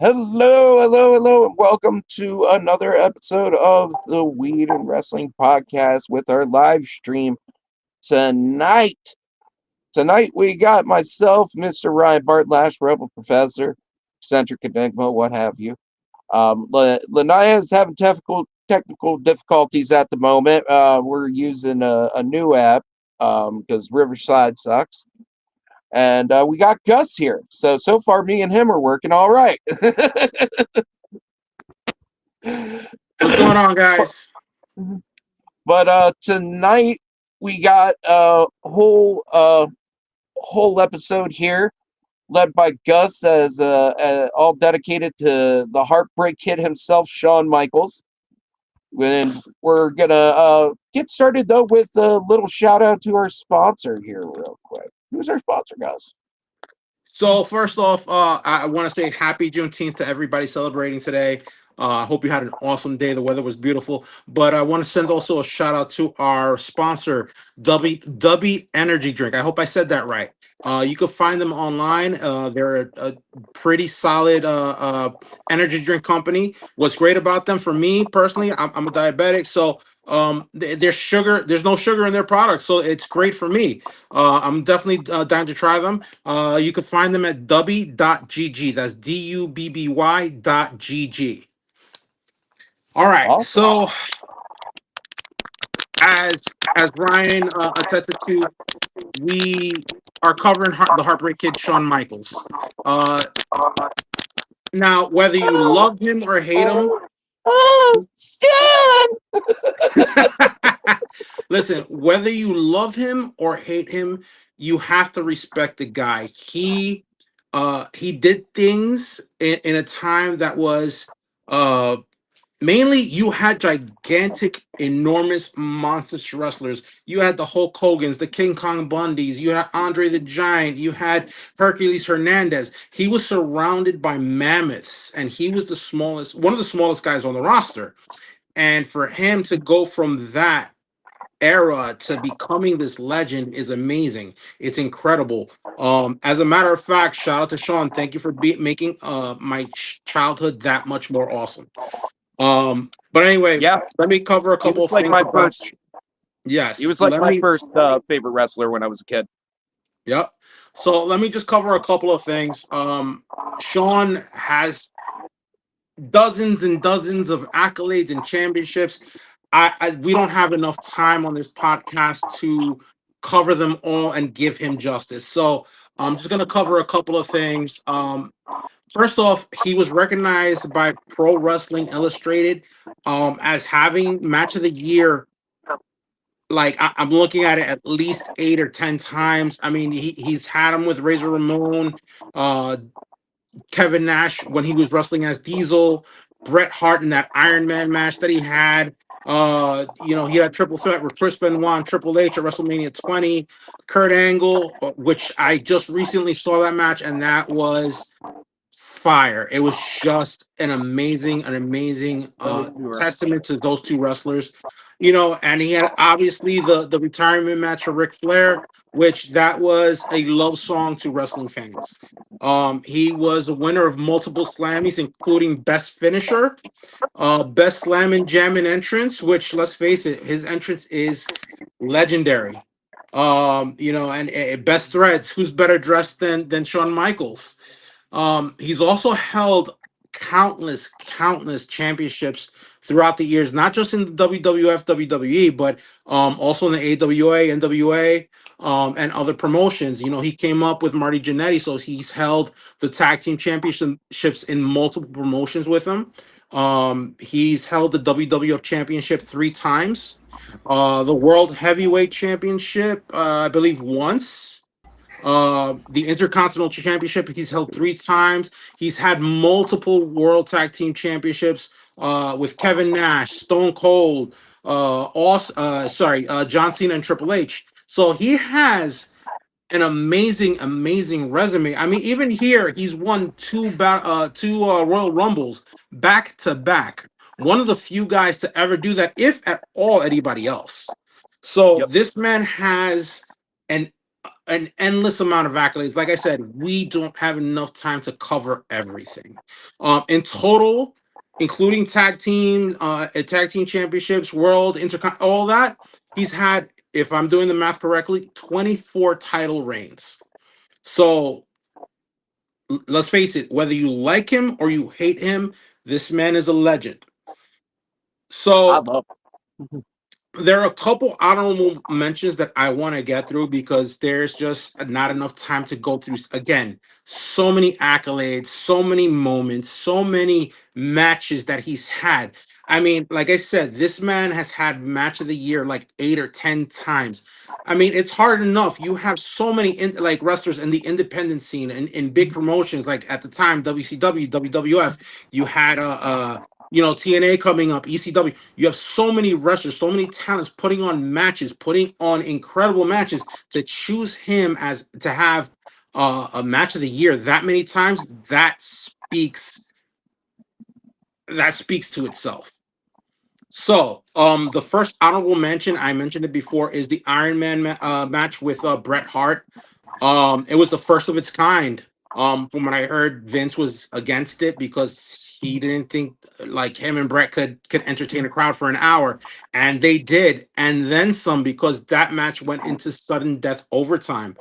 Hello, and welcome to another episode of the Weed and Wrestling Podcast with our live stream tonight. Tonight we got myself, Mr. Ryan Bartlash, Rebel Professor, Eccentric Enigma, what have you. Laniya is having technical difficulties at the moment. We're using a new app because Riverside sucks. And we got Gus here. So far, me and him are working all right. What's going on, guys? But tonight we got a whole episode here, led by Gus, as all dedicated to the Heartbreak Kid himself, Shawn Michaels. And we're gonna get started though with a little shout out to our sponsor here, real quick. Who's our sponsor, Gus? So first off, I want to say happy Juneteenth to everybody celebrating today. I hope you had an awesome day. The weather was beautiful. But I want to send also a shout out to our sponsor, W Energy Drink. I hope I said that right. You can find them online. They're a pretty solid energy drink company. What's great about them, for me personally, I'm a diabetic, so there's no sugar in their products, so it's great for me. I'm definitely down to try them. You can find them at dubby.gg. That's dubby.gg. All right. Awesome. So as Ryan attested to, we are covering the Heartbreak Kid, Shawn Michaels. Uh, Now, whether you love him or hate him, Oh, Stan! listen, whether you love him or hate him, you have to respect the guy. He did things in a time that was uh mainly, you had gigantic, enormous, monstrous wrestlers. You had the Hulk Hogan's, the King Kong Bundys, you had Andre the Giant, you had Hercules Hernandez. He was surrounded by mammoths, and he was one of the smallest guys on the roster. And for him to go from that era to becoming this legend is amazing. It's incredible. As a matter of fact, shout out to Shawn. Thank you for making my childhood that much more awesome. But anyway, Yeah, let me cover a he couple was of like things my about. first. He Yes, was like let my me. first favorite wrestler when I was a kid. Yep. So let me just cover a couple of things. Sean has dozens and dozens of accolades and championships. We don't have enough time on this podcast to cover them all and give him justice. So I'm just gonna cover a couple of things. First off, he was recognized by Pro Wrestling Illustrated as having match of the year. Like, I'm looking at it at least 8 or 10 times. I mean, he's had him with Razor Ramon, uh, Kevin Nash when he was wrestling as Diesel, Bret Hart in that Iron Man match that he had. He had a triple threat with Chris Benoit and Triple H at WrestleMania 20. Kurt Angle, which I just recently saw that match, and that was fire. It was just an amazing Those two are testament to those two wrestlers. And he had obviously the retirement match for Ric Flair, which that was a love song to wrestling fans. He was a winner of multiple Slammies, including Best Finisher, Best Slam and Jammin' Entrance, which, let's face it, his entrance is legendary. And Best Threads. Who's better dressed than Shawn Michaels? He's also held countless championships throughout the years, not just in the WWF, WWE, but also in the AWA, NWA, and other promotions. He came up with Marty Jannetty, so he's held the tag team championships in multiple promotions with him. He's held the WWF championship 3 times, the World Heavyweight Championship, I believe, once. The Intercontinental Championship he's held 3 times. He's had multiple World Tag Team Championships with Kevin Nash, Stone Cold, John Cena and Triple H. So he has an amazing resume. I mean, even here, he's won two Royal Rumbles back to back. One of the few guys to ever do that, if at all anybody else. So yep. this man has an an endless amount of accolades. Like I said, we don't have enough time to cover everything. In total, including tag team championships, world, intercon, all that, he's had, if I'm doing the math correctly, 24 title reigns. So let's face it, whether you like him or you hate him, this man is a legend. I So love. there are a couple honorable mentions that I want to get through because there's just not enough time to go through. Again, so many accolades, so many moments, so many matches that he's had. I mean, like I said, this man has had match of the year like 8 or 10 times. I mean, it's hard enough. You have so many like wrestlers in the independent scene and in big promotions, like at the time WCW, WWF. You had TNA coming up, ECW. You have so many wrestlers, so many talents putting on matches, putting on incredible matches. To choose him as to have a match of the year that many times, that speaks to itself. So, the first honorable mention, I mentioned it before, is the Iron Man match with Bret Hart. It was the first of its kind. From what I heard, Vince was against it because he didn't think like him and Brett could entertain a crowd for an hour, and they did, and then some because that match went into sudden death overtime.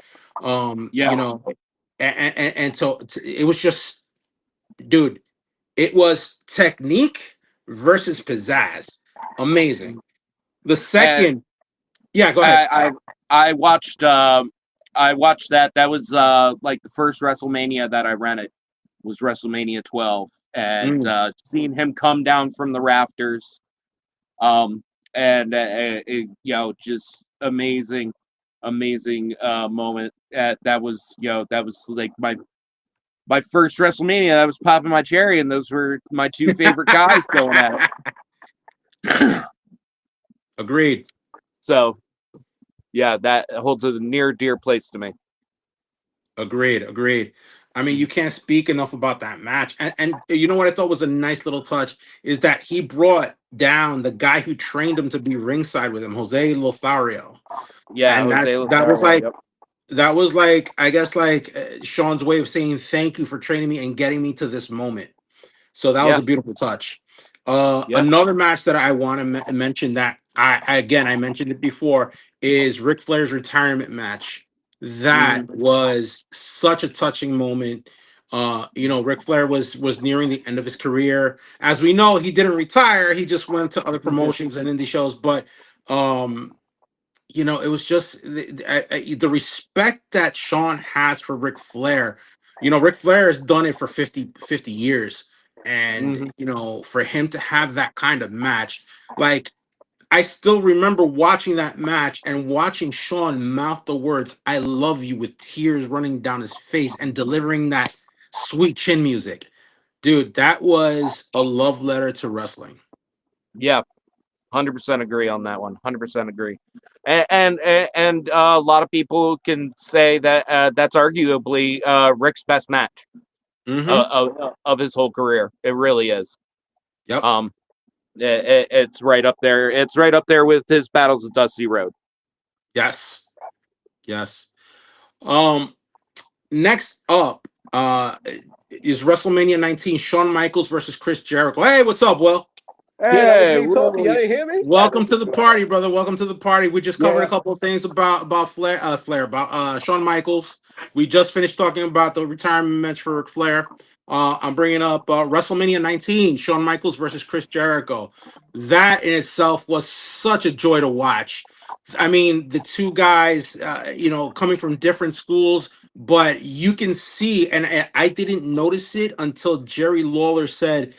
Yeah, And so it was just, dude, it was technique versus pizzazz. Amazing. The and second, yeah, go ahead. I I watched I watched that. That was like the first WrestleMania that I rented was WrestleMania 12, and Mm. seeing him come down from the rafters, um, and just amazing moment. That was that was like my first WrestleMania. That was popping my cherry, and those were my two favorite guys going at it. Agreed. So yeah, that holds a near dear place to me. Agreed. I mean, you can't speak enough about that match. And you know what I thought was a nice little touch is that he brought down the guy who trained him to be ringside with him, Jose Lothario. Yeah, And Jose that was Lothario. like Yep. I guess like Sean's way of saying thank you for training me and getting me to this moment. So that was Yeah. a beautiful touch. Yeah. Another match that I want to mention that I mentioned it before is Ric Flair's retirement match. That Hmm. was such a touching moment. Ric Flair was nearing the end of his career. As we know, he didn't retire. He just went to other promotions and indie shows. But um, it was just the respect that Shawn has for Ric Flair. Ric Flair has done it for 50 years. And, Hmm. for him to have that kind of match, like, I still remember watching that match and watching Shawn mouth the words, I love you, with tears running down his face and delivering that sweet chin music. Dude, that was a love letter to wrestling. Yeah. 100% agree on that one. 100% agree. And a lot of people can say that that's arguably Rick's best match Mm-hmm. of his whole career. It really is. Yep. Um, it's right up there. It's right up there with his battles of Dusty Road. Yes. Yes. Um, Next up, is WrestleMania 19, Shawn Michaels versus Chris Jericho. Hey, what's up, Will? Yeah, that was Hey, me talking. Y'all Willie. didn't hear me? Welcome to the party, brother. Welcome to the party. We just covered a Yeah. couple of things about Flair, about Shawn Michaels. We just finished talking about the retirement match for Ric Flair. I'm bringing up WrestleMania 19, Shawn Michaels versus Chris Jericho. That in itself was such a joy to watch. I mean, the two guys, coming from different schools, but you can see, and I didn't notice it until Jerry Lawler said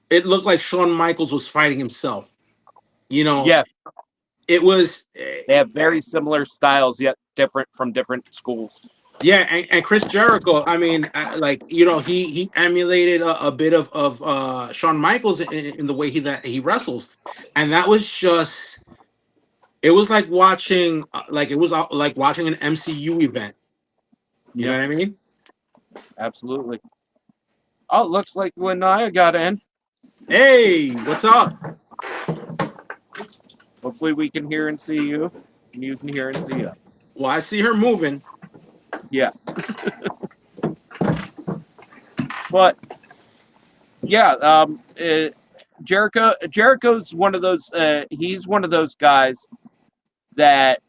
it looked like Shawn Michaels was fighting himself. You know, Yeah, it was, they have very similar styles, yet different from different schools. yeah. And Chris Jericho, I mean, like, he emulated a bit of Shawn Michaels in the way he wrestles, and that was just, it was like watching like watching an MCU event. You know Yep, what I mean? absolutely. Oh, it looks like Laniya got in. Hey, what's up? Hopefully, we can hear and see you, and you can hear and see us. Well, I see her moving. Yeah, but yeah, Jericho's one of those. He's one of those guys that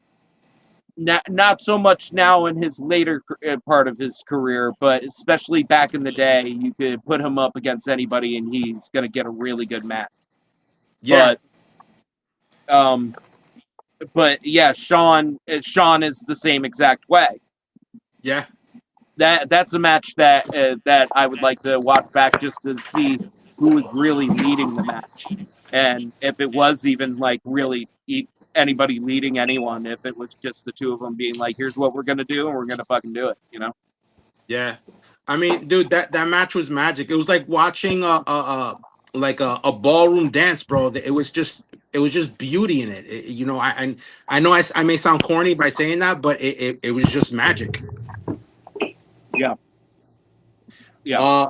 not so much now in his later part of his career, but especially back in the day, you could put him up against anybody and he's going to get a really good match. Yeah, But um, but yeah, Shawn is the same exact way. yeah, That's a match that I would like to watch back just to see who was really leading the match, and if it was even like really anybody leading anyone, if it was just the two of them being like, "Here's what we're gonna do, and we're gonna fucking do it," you know? yeah. I mean, dude, that match was magic. It was like watching a ballroom dance, bro. It was just beauty in it. You know, I know I may sound corny by saying that, but it was just magic. Yeah, yeah, Uh,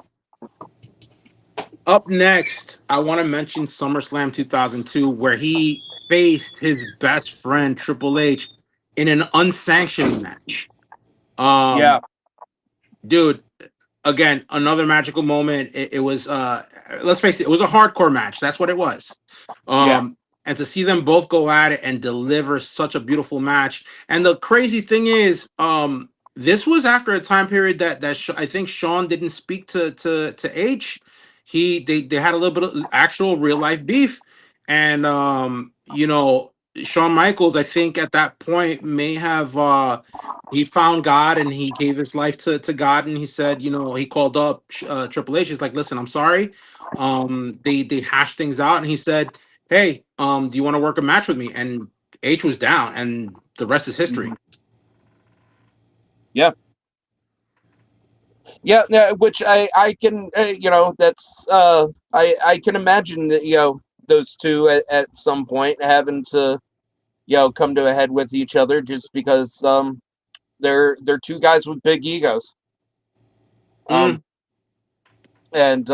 Up next, I want to mention SummerSlam 2002, where he faced his best friend Triple H in an unsanctioned match. yeah, Um, Dude, again, another magical moment. It was let's face it, it was a hardcore match. That's what it was. yeah, And to see them both go at it and deliver such a beautiful match. And the crazy thing is, this was after a time period that I think Shawn didn't speak to H. They had a little bit of actual real life beef, and you know, Shawn Michaels, I think at that point may have he found God and he gave his life to God, and he said, you know, he called up Triple H. He's like, listen, I'm sorry. They hashed things out, and he said, hey, do you want to work a match with me? And H was down, and the rest is history. mhm, yeah, yeah. Yeah, which I can that's I can imagine that those two at some point having to come to a head with each other just because they're two guys with big egos. Mm, Um, and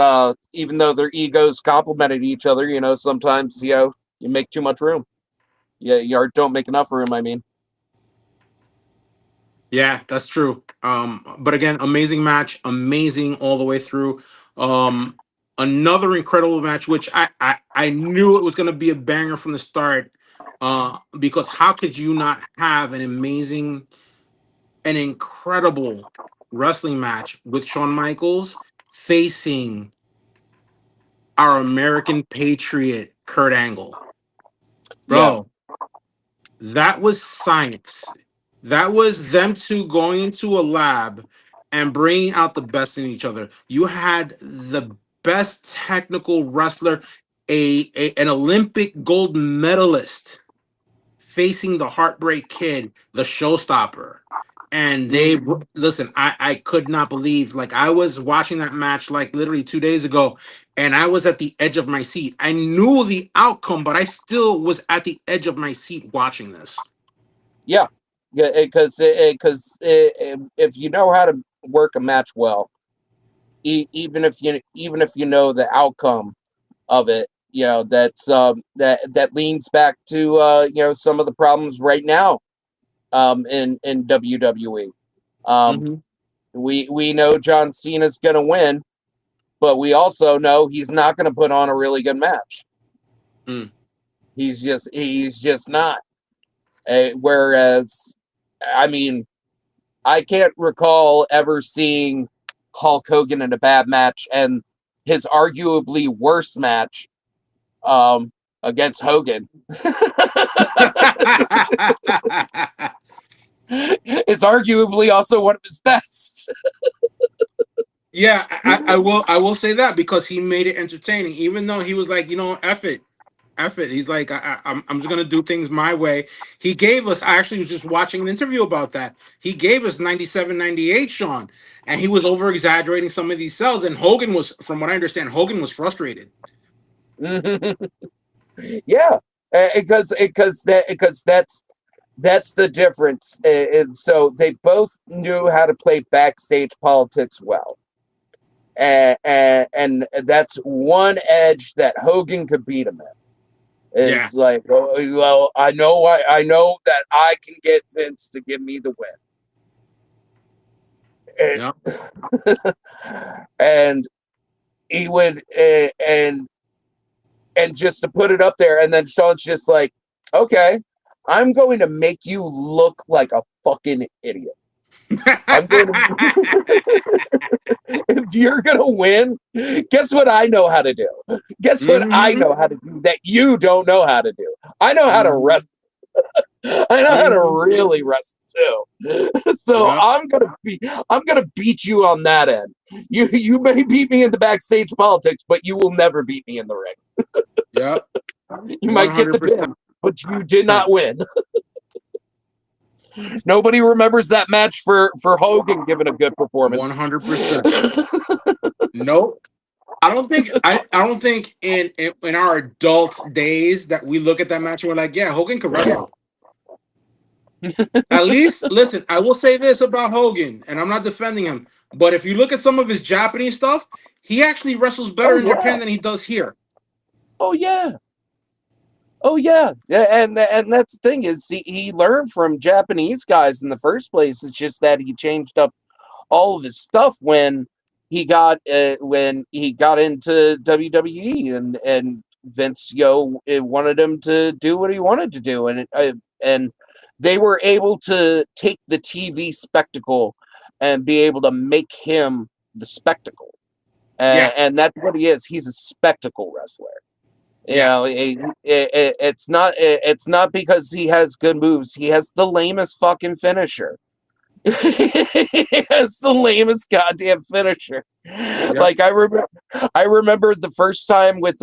even though their egos complemented each other, sometimes you make too much room. Yeah, you don't make enough room. I mean, yeah, that's true. But again, amazing match, amazing all the way through. Um, Another incredible match, which I knew it was going to be a banger from the start. Because how could you not have an incredible wrestling match with Shawn Michaels facing our American Patriot Kurt Angle? yeah, Bro, that was science. That was them two going into a lab and bringing out the best in each other. You had the best technical wrestler, an Olympic gold medalist facing the Heartbreak Kid, the showstopper. And they hmm listen, I could not believe, like, I was watching that match like literally 2 days ago, and I was at the edge of my seat. I knew the outcome, but I still was at the edge of my seat watching this. yeah, yeah. Because if you know how to work a match well, even if you know the outcome of it, that leans back to some of the problems right now in WWE. Um, Hmm. we know John Cena's going to win, but we also know he's not going to put on a really good match. Mm. He's just not. Whereas, I mean, I can't recall ever seeing Hulk Hogan in a bad match, and his arguably worst match against Hogan. It's arguably also one of his best. Yeah, I will say that because he made it entertaining, even though he was like, you know, F it. He's like, I'm just gonna do things my way. He gave us. I actually was just watching an interview about that. He gave us 97, 98, Sean, and he was over exaggerating some of these cells. And Hogan was, from what I understand, Hogan was frustrated. Yeah, because that's the difference. And so they both knew how to play backstage politics well. And that's one edge that Hogan could beat him in. Yeah, Is like, oh, well, I know that I can get Vince to give me the win. and, Yep. and he would and just to put it up there, and then Shawn's just like, okay, I'm going to make you look like a fucking idiot. I'm going to if you're gonna win, guess what I know how to do? Guess what I hmm know how to do that you don't know how to do? I know how to hmm wrestle. I know how to hmm really wrestle too. So Yep. I'm gonna beat you on that end. You may beat me in the backstage politics, but you will never beat me in the ring. Yep. You One might get the hundred pin, but you did not percent. win. Nobody remembers that match for Hogan giving a good One performance. hundred percent. Nope. I don't think in our adult days that we look at that match and we're like, yeah, Hogan could wrestle. At least, listen, I will say this about Hogan, and I'm not defending him, but if you look at some of his Japanese stuff, he actually wrestles Oh better in yeah. Japan than he does here. Oh yeah. Oh yeah. Yeah, and that's the thing is he learned from Japanese guys in the first place. It's just that he changed up all of his stuff when he got into WWE and Vince wanted him to do what he wanted to do and they were able to take the TV spectacle and be able to make him the spectacle, Yeah, and that's what he is. He's a spectacle wrestler. You yeah, know, it's not because he has good moves. He has the lamest fucking finisher. It's the lamest goddamn finisher. yep. Like I remember the first time with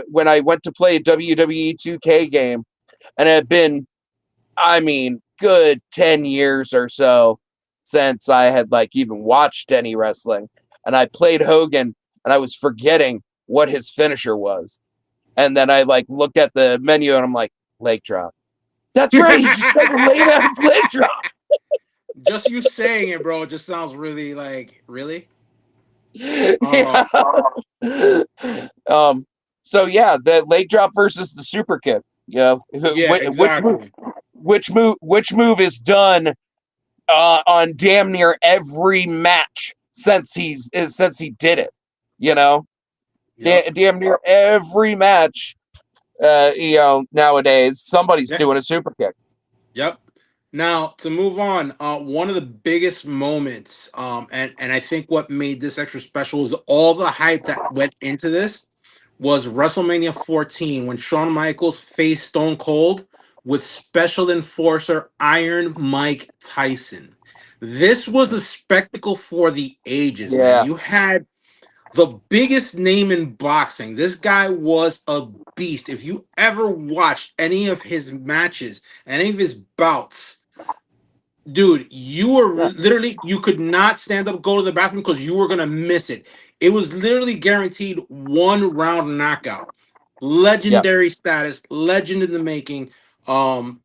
when I went to play a WWE 2K game, and it had been, I mean, good 10 years or so since I had like even watched any wrestling. And I played Hogan and I was forgetting what his finisher was. And then I like looked at the menu and I'm like, leg drop. That's right, he just does a late ass leg drop. Just you saying it, bro, just sounds really like really. Yeah. um. So yeah, the leg drop versus the super kick. You know, Yeah, exactly. which move is done on damn near every match since he did it. You know, Yep. damn near every match. Nowadays somebody's Yeah. doing a super kick. Yep. Now to move on, one of the biggest moments, and I think what made this extra special is all the hype that went into this was WrestleMania 14 when Shawn Michaels faced Stone Cold with Special Enforcer Iron Mike Tyson. This was a spectacle for the ages, man. Yeah. You had the biggest name in boxing. This guy was a beast. If you ever watched any of his matches, any of his bouts, dude, you were Yeah. literally you could not stand up, go to the bathroom because you were gonna miss it. It was literally guaranteed one round knockout. Yeah. Legendary status, legend in the making. Um,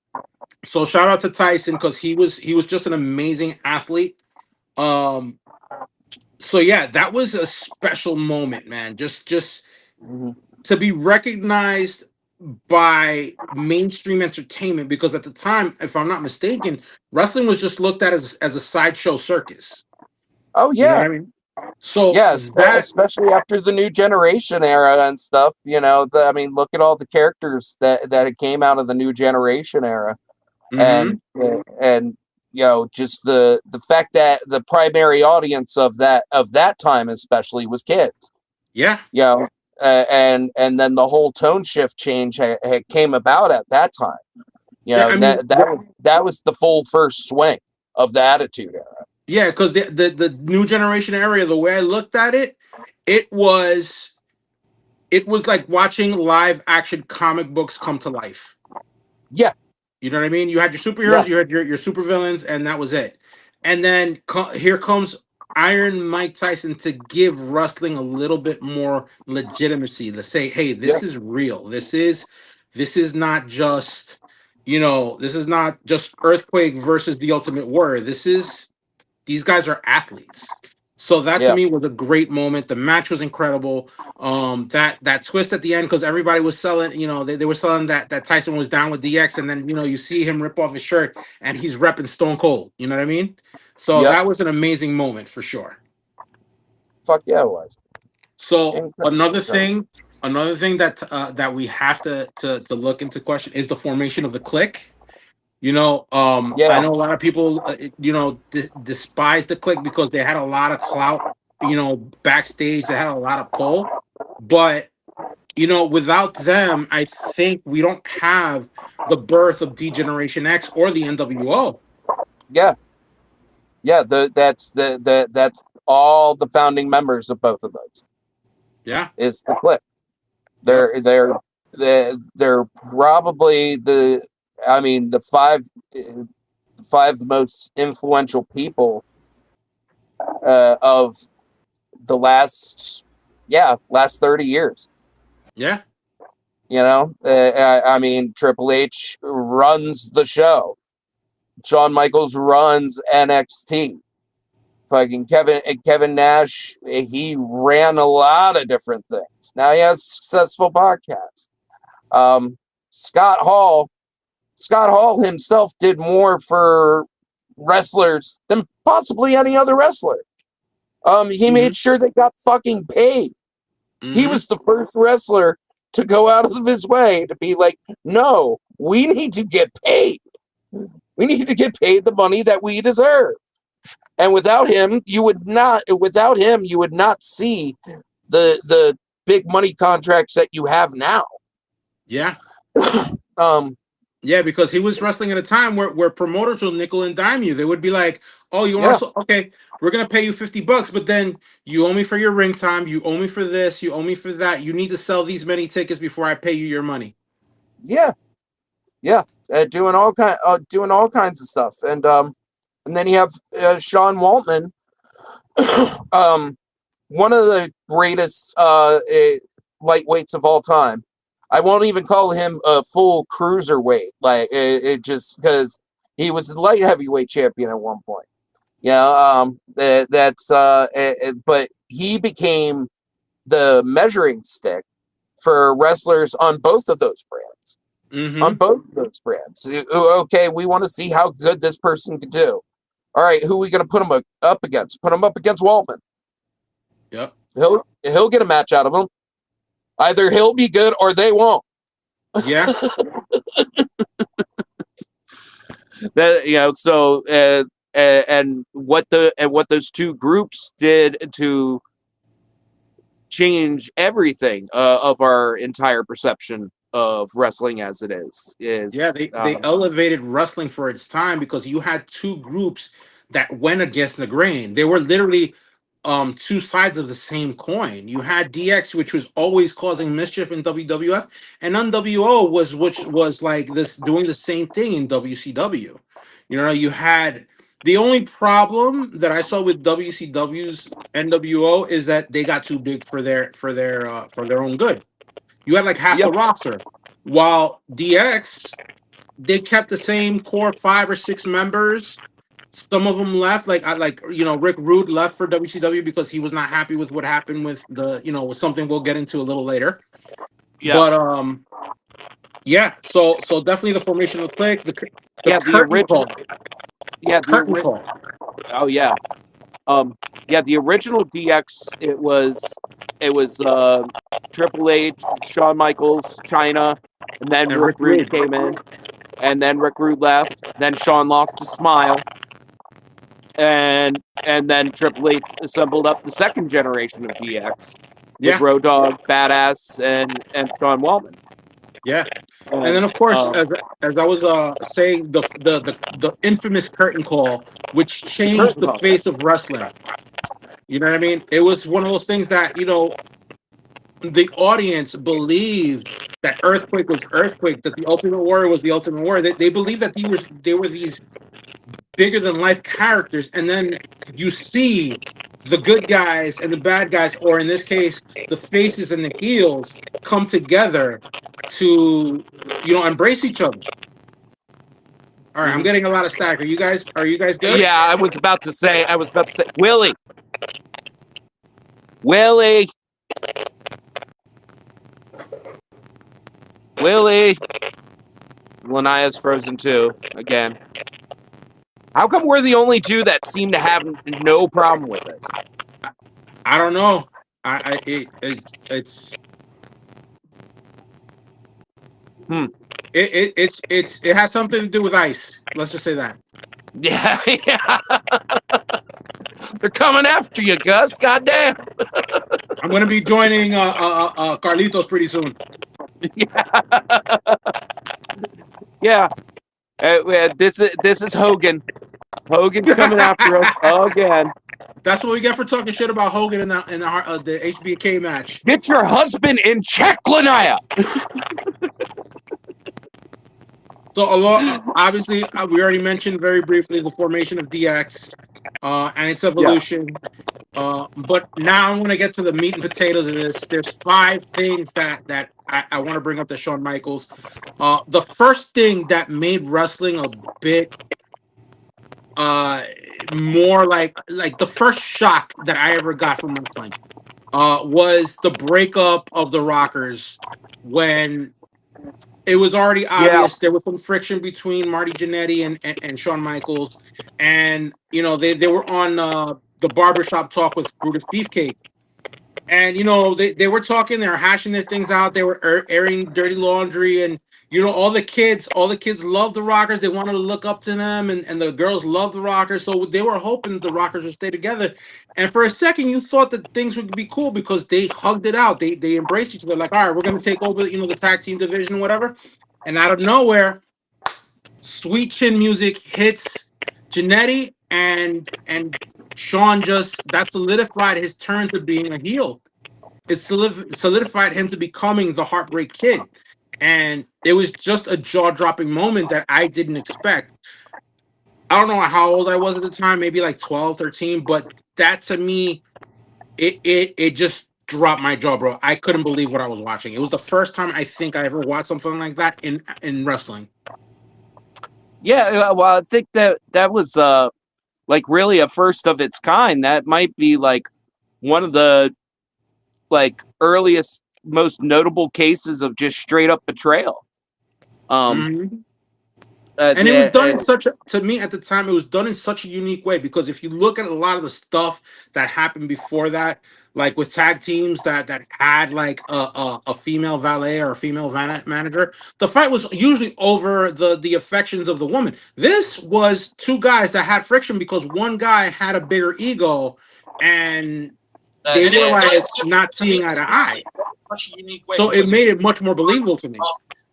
so shout out to Tyson because he was just an amazing athlete. Um, so yeah, that was a special moment, man. Just Mhm. to be recognized by mainstream entertainment because at the time, if I'm not mistaken, wrestling was just looked at as a sideshow circus. Oh You know what yeah. I mean? So Yeah, that especially after the new generation era and stuff. You know, I mean, look at all the characters that came out of the new generation era, hmm and and just the fact that the primary audience of that time especially was kids. yeah. You know, and then the whole tone shift change came about at that time. You Yeah, know, I mean, that was the full first swing of the Attitude Era. yeah, because the new generation area, the way I looked at it, it was it was like watching live action comic books come to life. Yeah, You know what I mean? You had your yeah, superheroes, you had your supervillains, and that was it. And then here comes Iron Mike Tyson to give wrestling a little bit more legitimacy. To say, hey, yeah, this is real. This is not just this is not just Earthquake versus the Ultimate Warrior. This is these guys are athletes. So that to Yeah. me was a great moment. The match was incredible. That twist at the end, because everybody was selling, they were selling that Tyson was down with DX, and then you see him rip off his shirt and he's repping Stone Cold. You know what I mean? So Yep. that was an amazing moment for sure. Fuck yeah, it was. So Incredible. another thing that we have to look into question is the formation of the clique. I Yeah. know a lot of people, despise the clique because they had a lot of clout, backstage. They had a lot of pull, but without them, I think we don't have the birth of D Generation X or the NWO. Yeah. Yeah. That's all the founding members of both of those. Yeah. Is the clip. Yep. They're probably I mean, the five most influential people of the last 30 years. Yeah. I mean, Triple H runs the show. Shawn Michaels runs NXT. Fucking Kevin Nash, he ran a lot of different things. Now he has a successful podcast. Um, Scott Hall, Scott Hall himself did more for wrestlers than possibly any other wrestler. He Hmm. made sure they got fucking paid. He Hmm. was the first wrestler to go out of his way to be like, no, we need to get paid. We need to get paid the money that we deserve. And without him, you would not. Without him, you would not see the big money contracts that you have now. Yeah. um, Yeah, because he was wrestling at a time where promoters will nickel and dime you. They would be like, "Oh, you want to yeah, wrestle? Okay, we're gonna pay you $50, but then you owe me for your ring time. You owe me for this. You owe me for that. You need to sell these many tickets before I pay you your money." yeah, yeah. Doing all kinds of stuff, and then you have Sean Waltman, um, one of the greatest lightweights of all time. I won't even call him a full cruiserweight, like it just because he was the light heavyweight champion at one point. But he became the measuring stick for wrestlers on both of those brands. On Mm-hmm. both of those brands. Okay, we want to see how good this person can do. All right, who are we going to put him up against? Put him up against Waltman. Yep. He'll get a match out of him. Either he'll be good or they won't. Yeah. So and what those two groups did to change everything of our entire perception of wrestling as it Yeah, is they elevated wrestling for its time because you had two groups that went against the grain. They were literally two sides of the same coin. You had DX, which was always causing mischief in WWF, and NWO which was like this doing the same thing in WCW. You had the only problem that I saw with WCW's NWO is that they got too big for their own good. You had like half yeah the roster, while DX, they kept the same core five or six members. Some of them left, Rick Rude left for WCW because he was not happy with what happened with with something we'll get into a little later. yeah But yeah, so definitely the formation of the click, the yeah the curtain original call, yeah the curtain ori- call. oh yeah the original DX, it was Triple H, Shawn Michaels, China, and then And Rick Rick Rude Rude. came in, and then Rick Rude left, then Shawn lost his smile, and then Triple H assembled up the second generation of DX with Yeah, Road Dogg, Badass, and Sean Waltman. yeah. And then And of course, as I was saying, the infamous curtain call, which the changed curtain the call. face of wrestling. You know what I mean? It was one of those things that, the audience believed that Earthquake was Earthquake, that the Ultimate Warrior was the Ultimate Warrior. They believed that they were these bigger than life characters, and then you see the good guys and the bad guys, or in this case, the faces and the heels come together to embrace each other. All right, I'm Mhm. getting a lot of stack. Are you guys good? Yeah, I was about to say, Willie. Willie. Willie. Laniya's frozen too, again. How come we're the only two that seem to have no problem with this? I don't know. It's Hmm. it has something to do with ice. Let's just say that. Yeah, yeah. They're coming after you, Gus. Goddamn. I'm gonna be joining Carlitos pretty soon. Yeah. This is Hogan. Hogan's coming after us again. That's what we get for talking shit about Hogan in the HBK match. Get your husband in check, Laniya. So obviously, we already mentioned very briefly the formation of DX and its evolution. But now I'm going to get to the meat and potatoes of this. There's 5 things that I want to bring up to Shawn Michaels. The first thing that made wrestling a bit more like the first shock that I ever got from wrestling was the breakup of the Rockers when it was already obvious there was some friction between Marty Jannetty and Shawn Michaels, and they were on the barbershop talk with Brutus Beefcake, and they were talking, they were hashing their things out, they were airing dirty laundry, and all the kids loved the Rockers, they wanted to look up to them, and the girls loved the Rockers, so they were hoping that the Rockers would stay together. And for a second you thought that things would be cool because they hugged it out, they embraced each other, like, all right, we're going to take over the tag team division, whatever. And out of nowhere, Sweet Chin Music hits Jannetty, and Shawn that solidified his turn to being a heel. It solidified him to becoming the Heartbreak Kid. And it was just a jaw-dropping moment that I didn't expect. I don't know how old I was at the time, maybe like 12, 13, but that to me, it just dropped my jaw, bro. I couldn't believe what I was watching. It was the first time I think I ever watched something like that in wrestling. Yeah, well, I think that was like really a first of its kind. That might be like one of the earliest, most notable cases of just straight up betrayal. And it was done in to me at the time, it was done in such a unique way, because if you look at a lot of the stuff that happened before that, like with tag teams that had like a female valet or a female manager, the fight was usually over the affections of the woman. This was 2 guys that had friction because one guy had a bigger ego, and they were like not seeing eye to eye. So it made it much more believable to me.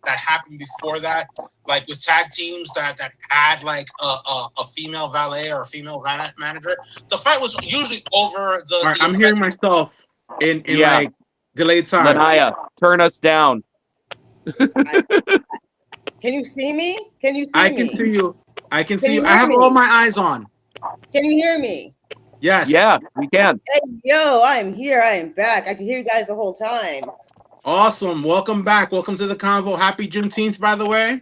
That happened before that, like with tag teams that had like a female valet or a female manager, the fight was usually over the. All right, I'm hearing myself in like delayed time. Laniya, turn us down. Can you see me? Can you see me? I can see you. I can see you. I have all my eyes on. Can you hear me? Yes. Yeah, we can. Hey, yo, I'm here. I am back. I can hear you guys the whole time. Awesome. Welcome back. Welcome to the convo. Happy Juneteenth, by the way.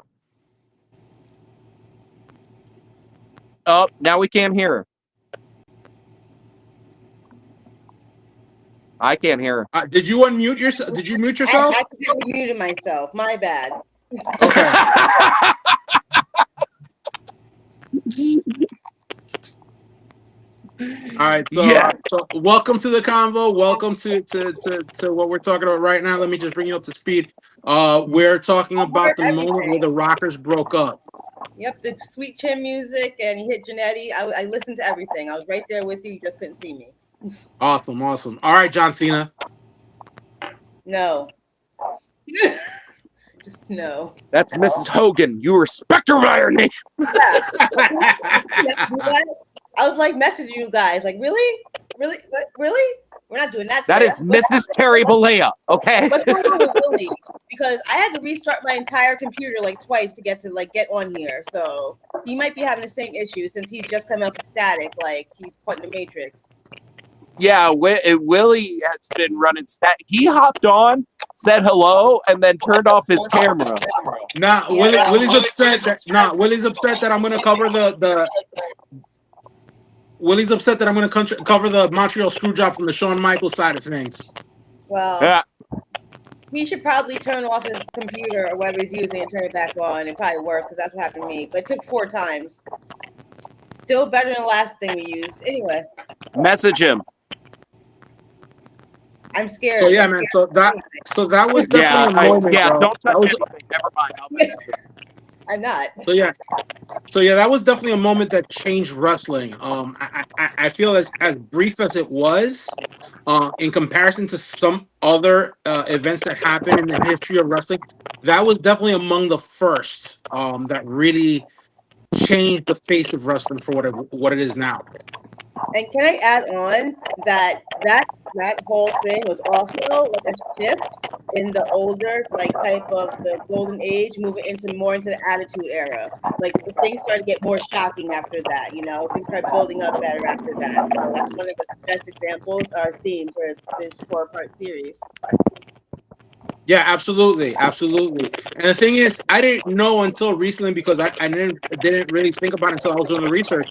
Oh, now we can't hear her. I can't hear her. Did you unmute yourself? Did you mute yourself? I muted myself. My bad. Okay. All right, so welcome to the convo. Welcome to what we're talking about right now. Let me just bring you up to speed. We're talking about the moment where the Rockers broke up. Yep, the Sweet Chin Music, and he hit Jannetty. I listened to everything. I was right there with you. You just couldn't see me. Awesome. All right, John Cena. No. Just no. That's Mrs. Hogan. You respect her by her name. I was like messaging you guys, like, really? What? Really? We're not doing that. That is Mrs. Terry Bollea, okay? What's going on with Willie? Because I had to restart my entire computer like twice to get on here. So he might be having the same issue since he's just coming up with static, like he's caught in the Matrix. Yeah, Willie has been running static. He hopped on, said hello, and then turned off his camera. Willie's upset that I'm gonna cover the Willie's upset that I'm going to cover the Montreal Screwjob from the Shawn Michaels side of things. Well, Yeah. he should probably turn off his computer or whatever he's using and turn it back on. It probably worked because that's what happened to me. But it took 4 times. Still better than the last thing we used. Anyway, Message him. I'm scared. So yeah, I'm man. scared. So that was definitely a moment, bro. Don't touch That was anything. Never mind. I'll mess with it. I'm not. so yeah. So yeah, that was definitely a moment that changed wrestling. I feel as brief as it was, in comparison to some other events that happened in the history of wrestling, that was definitely among the first that really changed the face of wrestling for what it is now. And can I add on that whole thing was also like a shift in the older like type of the golden age, moving into more into the attitude era. Like the things started to get more shocking after that. You know, things started building up better after that. So that's one of the best examples or themes for this 4-part series. Yeah, absolutely, absolutely. And the thing is, I didn't know until recently because I didn't really think about it until I was doing the research.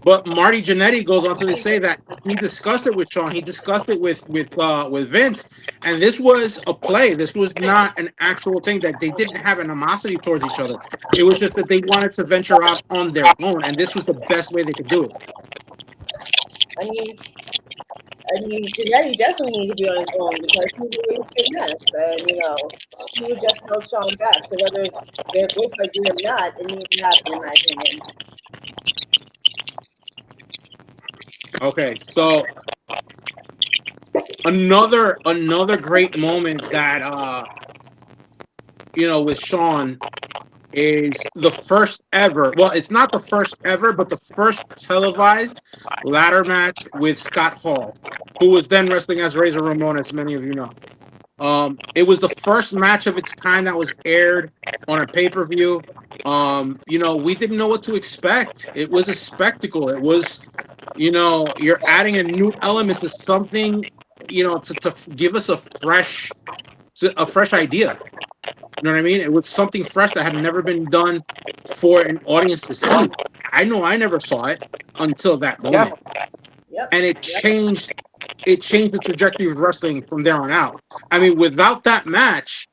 But Marty Jannetty goes on to say that he discussed it with Shawn. He discussed it with Vince, and this was a play. This was not an actual thing that they didn't have animosity towards each other. It was just that they wanted to venture out on their own, and this was the best way they could do it. I mean, Janetti definitely needs to be on his own because he's a finesse, and you know, he would just held Shawn back. So whether they're both agree or not, it needs to happen, in my opinion. Okay, so another great moment that with Shawn is the first ever. Well, it's not the first ever, but the first televised ladder match with Scott Hall, who was then wrestling as Razor Ramon, as many of you know. It was the first match of its kind that was aired on a pay-per-view. We didn't know what to expect. It was a spectacle. It was, you're adding a new element to something, to give us a fresh idea. You know what I mean? It was something fresh that had never been done for an audience to see. I know I never saw it until that moment. Yep. And it changed the trajectory of wrestling from there on out. I mean, without that match,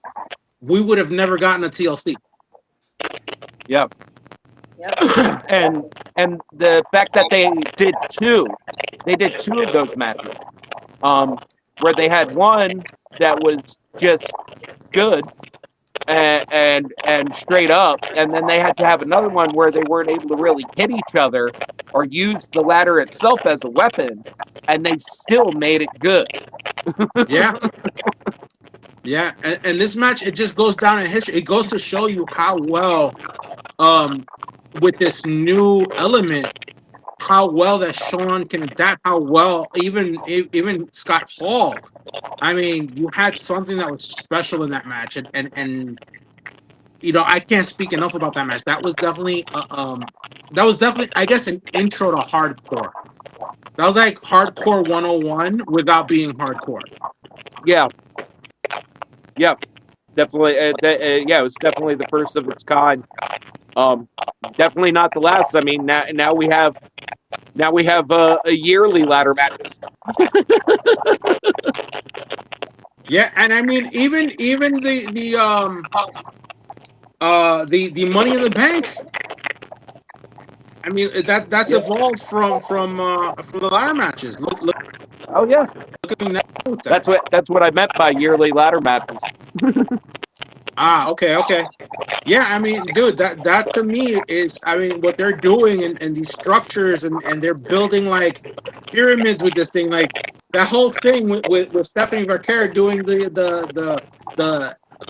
we would have never gotten a TLC. Yep. Yep. and the fact that they did two of those matches, where they had one that was just good and straight up, and then they had to have another one where they weren't able to really hit each other or use the ladder itself as a weapon, and they still made it good. Yeah. Yeah, and this match, it just goes down in history. It goes to show you how well, with this new element, how well that Shawn can adapt, how well even Scott Hall. I mean, you had something that was special in that match, and I can't speak enough about that match. That was definitely I guess an intro to hardcore. That was like hardcore 101 without being hardcore. Yeah. Yep. Definitely. Yeah, it was definitely the first of its kind. Definitely not the last. I mean, now we have a yearly ladder matches. Yeah, and I mean even the Money in the Bank. I mean that's evolved from the ladder matches. Look Oh yeah, at me now with that. that's what I meant by yearly ladder matches. Okay. Yeah, I mean, dude, that to me is, I mean, what they're doing and these structures and they're building like pyramids with this thing, like that whole thing with Stephanie Vercera doing the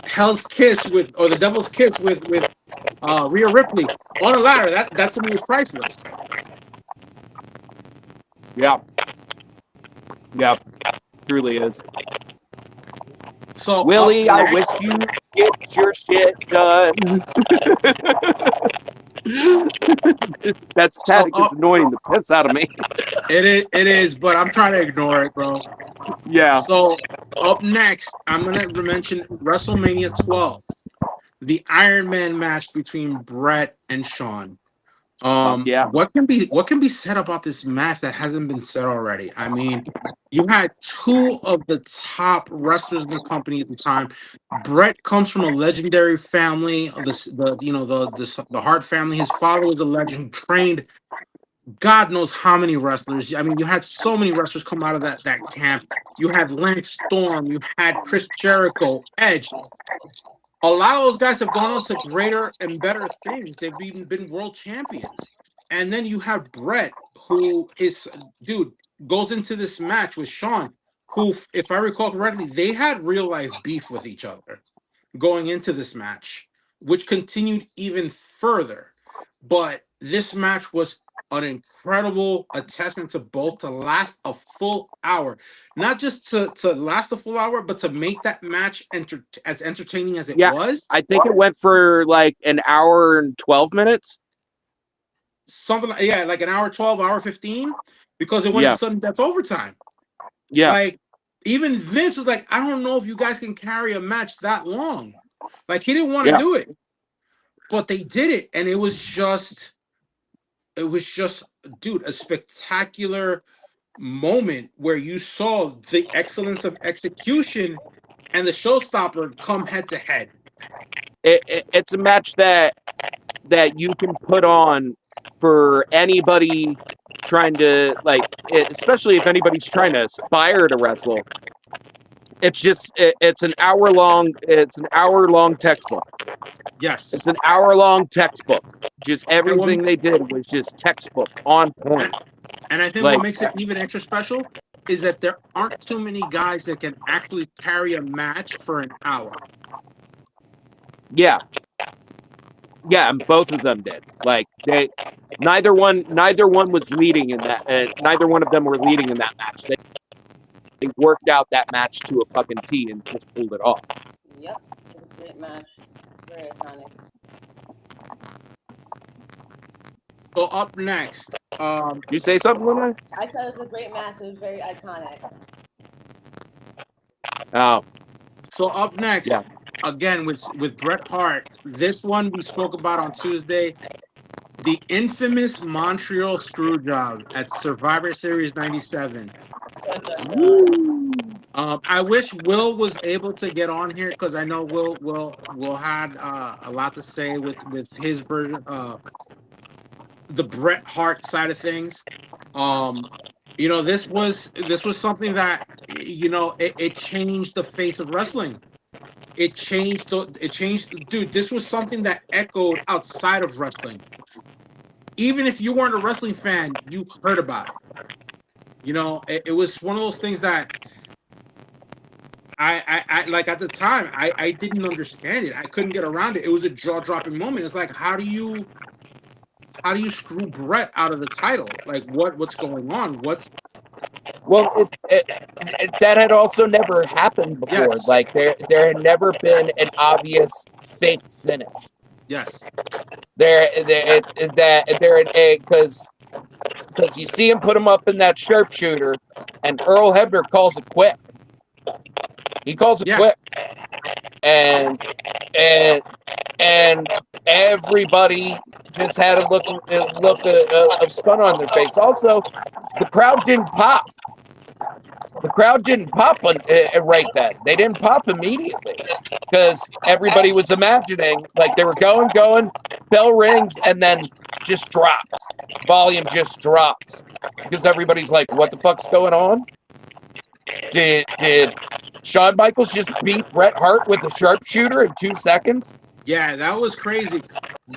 Hell's Kiss or the Devil's Kiss with Rhea Ripley on a ladder. That to me is priceless. Yeah, truly is. So Willie, I wish you get your shit done. That static is annoying the piss out of me. It is, but I'm trying to ignore it, bro. Yeah. So up next, I'm gonna mention WrestleMania 12, the Iron Man match between Bret and Shawn. Yeah. What can be said about this match that hasn't been said already? I mean, you had two of the top wrestlers in the company at the time. Brett comes from a legendary family of the Hart family. His father was a legend who trained God knows how many wrestlers. I mean, you had so many wrestlers come out of that camp. You had Lance Storm, you had Chris Jericho, Edge. A lot of those guys have gone on to greater and better things. They've even been world champions. And then you have Brett, who is dude goes into this match with Shawn, who, if I recall correctly, they had real life beef with each other going into this match, which continued even further. But this match was an incredible attestment to both to last a full hour, not just to last a full hour, but to make that match as entertaining as it Yeah. was. I think it went for like an hour and 12 minutes. Something like, yeah, like an hour 12, hour 15, because it went to Yeah. sudden death overtime. Yeah. Like, even Vince was like, I don't know if you guys can carry a match that long. Like, he didn't want to Yeah. do it, but they did it, and it was just, dude, a spectacular moment where you saw the excellence of execution and the showstopper come head to head. It's a match that you can put on for anybody trying to especially if anybody's trying to aspire to wrestle. It's an hour long textbook. Yes. It's an hour long textbook. Just And what, everything they did was just textbook on point. and I think what Like, makes it even extra special is that there aren't too many guys that can actually carry a match for an hour. yeah. Yeah, and both of them did. Like, neither one was leading in that, neither one of them were leading in that match. They worked out that match to a fucking T and just pulled it off. Yep, it was a great match. Very iconic. So up next, Did you say something, Luna? I said it was a great match. It was very iconic. Oh. So up next, Yeah. again with Bret Hart. This one we spoke about on Tuesday. The infamous Montreal Screwjob at Survivor Series '97. I wish Will was able to get on here because I know Will had a lot to say with his version, the Bret Hart side of things. This was something that it changed the face of wrestling. It changed, dude. This was something that echoed outside of wrestling. Even if you weren't a wrestling fan, you heard about it. It was one of those things that I like at the time. I didn't understand it. I couldn't get around it. It was a jaw-dropping moment. It's like, how do you screw Brett out of the title? Like, what's going on? Well, that had also never happened before. Yes. Like, there had never been an obvious fake finish. Yes. Because you see him put him up in that sharpshooter, and Earl Hebner calls it quick. He calls it quick, and everybody just had a look of stun on their face. Also, the crowd didn't pop. The crowd didn't pop right then. They didn't pop immediately because everybody was imagining, like, they were going, bell rings, and then just drops. Volume just drops because everybody's like, what the fuck's going on? Did Shawn Michaels just beat Bret Hart with a sharpshooter in 2 seconds? Yeah, that was crazy.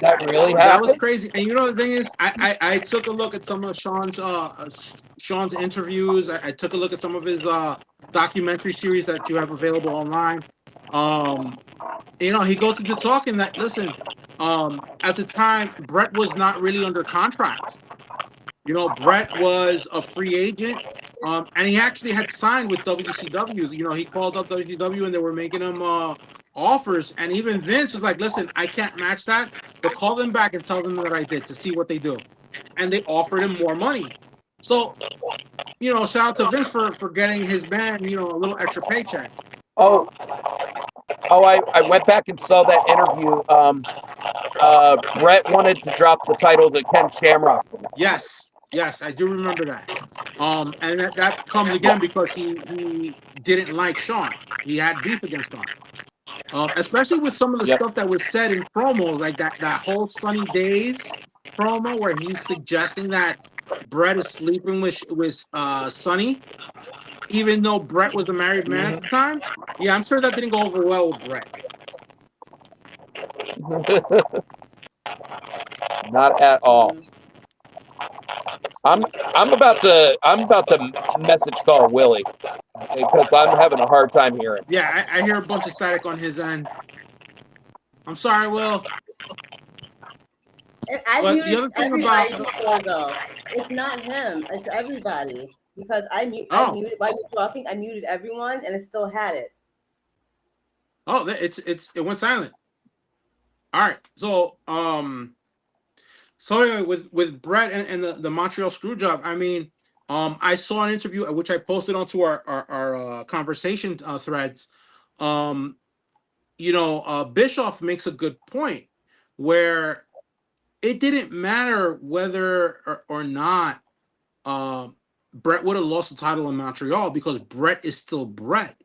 That really happened? That was crazy. And the thing is, I took a look at some of Shawn's interviews. I took a look at some of his documentary series that you have available online. He goes into talking that, listen, at the time, Bret was not really under contract. Bret was a free agent, and he actually had signed with WCW. He called up WCW, and they were making him offers, and even Vince was like, listen, I can't match that, but call them back and tell them that I did, to see what they do. And they offered him more money. So, shout out to Vince for getting his man, a little extra paycheck. I went back and saw that interview. Brett wanted to drop the title to Ken Shamrock. Yes, yes, I do remember that. And that comes again because he didn't like Shawn. He had beef against Shawn. Especially with some of the Yep. stuff that was said in promos, like that whole Sunny Days promo where he's suggesting that Brett is sleeping with Sunny, even though Brett was a married man at the time. Yeah, I'm sure that didn't go over well with Brett. Not at all. I'm about to message call Willie because I'm having a hard time hearing. Yeah, I hear a bunch of static on his end. I'm sorry, Will. And I But the muted other thing everybody about before though. It's not him. It's everybody because I oh muted while you're talking. I muted everyone and it still had it. oh it went silent. All right, so anyway, with Brett and the Montreal Screwjob, I mean, I saw an interview which I posted onto our conversation threads. Um, Bischoff makes a good point where it didn't matter whether or not Brett would have lost the title in Montreal because Brett is still Brett.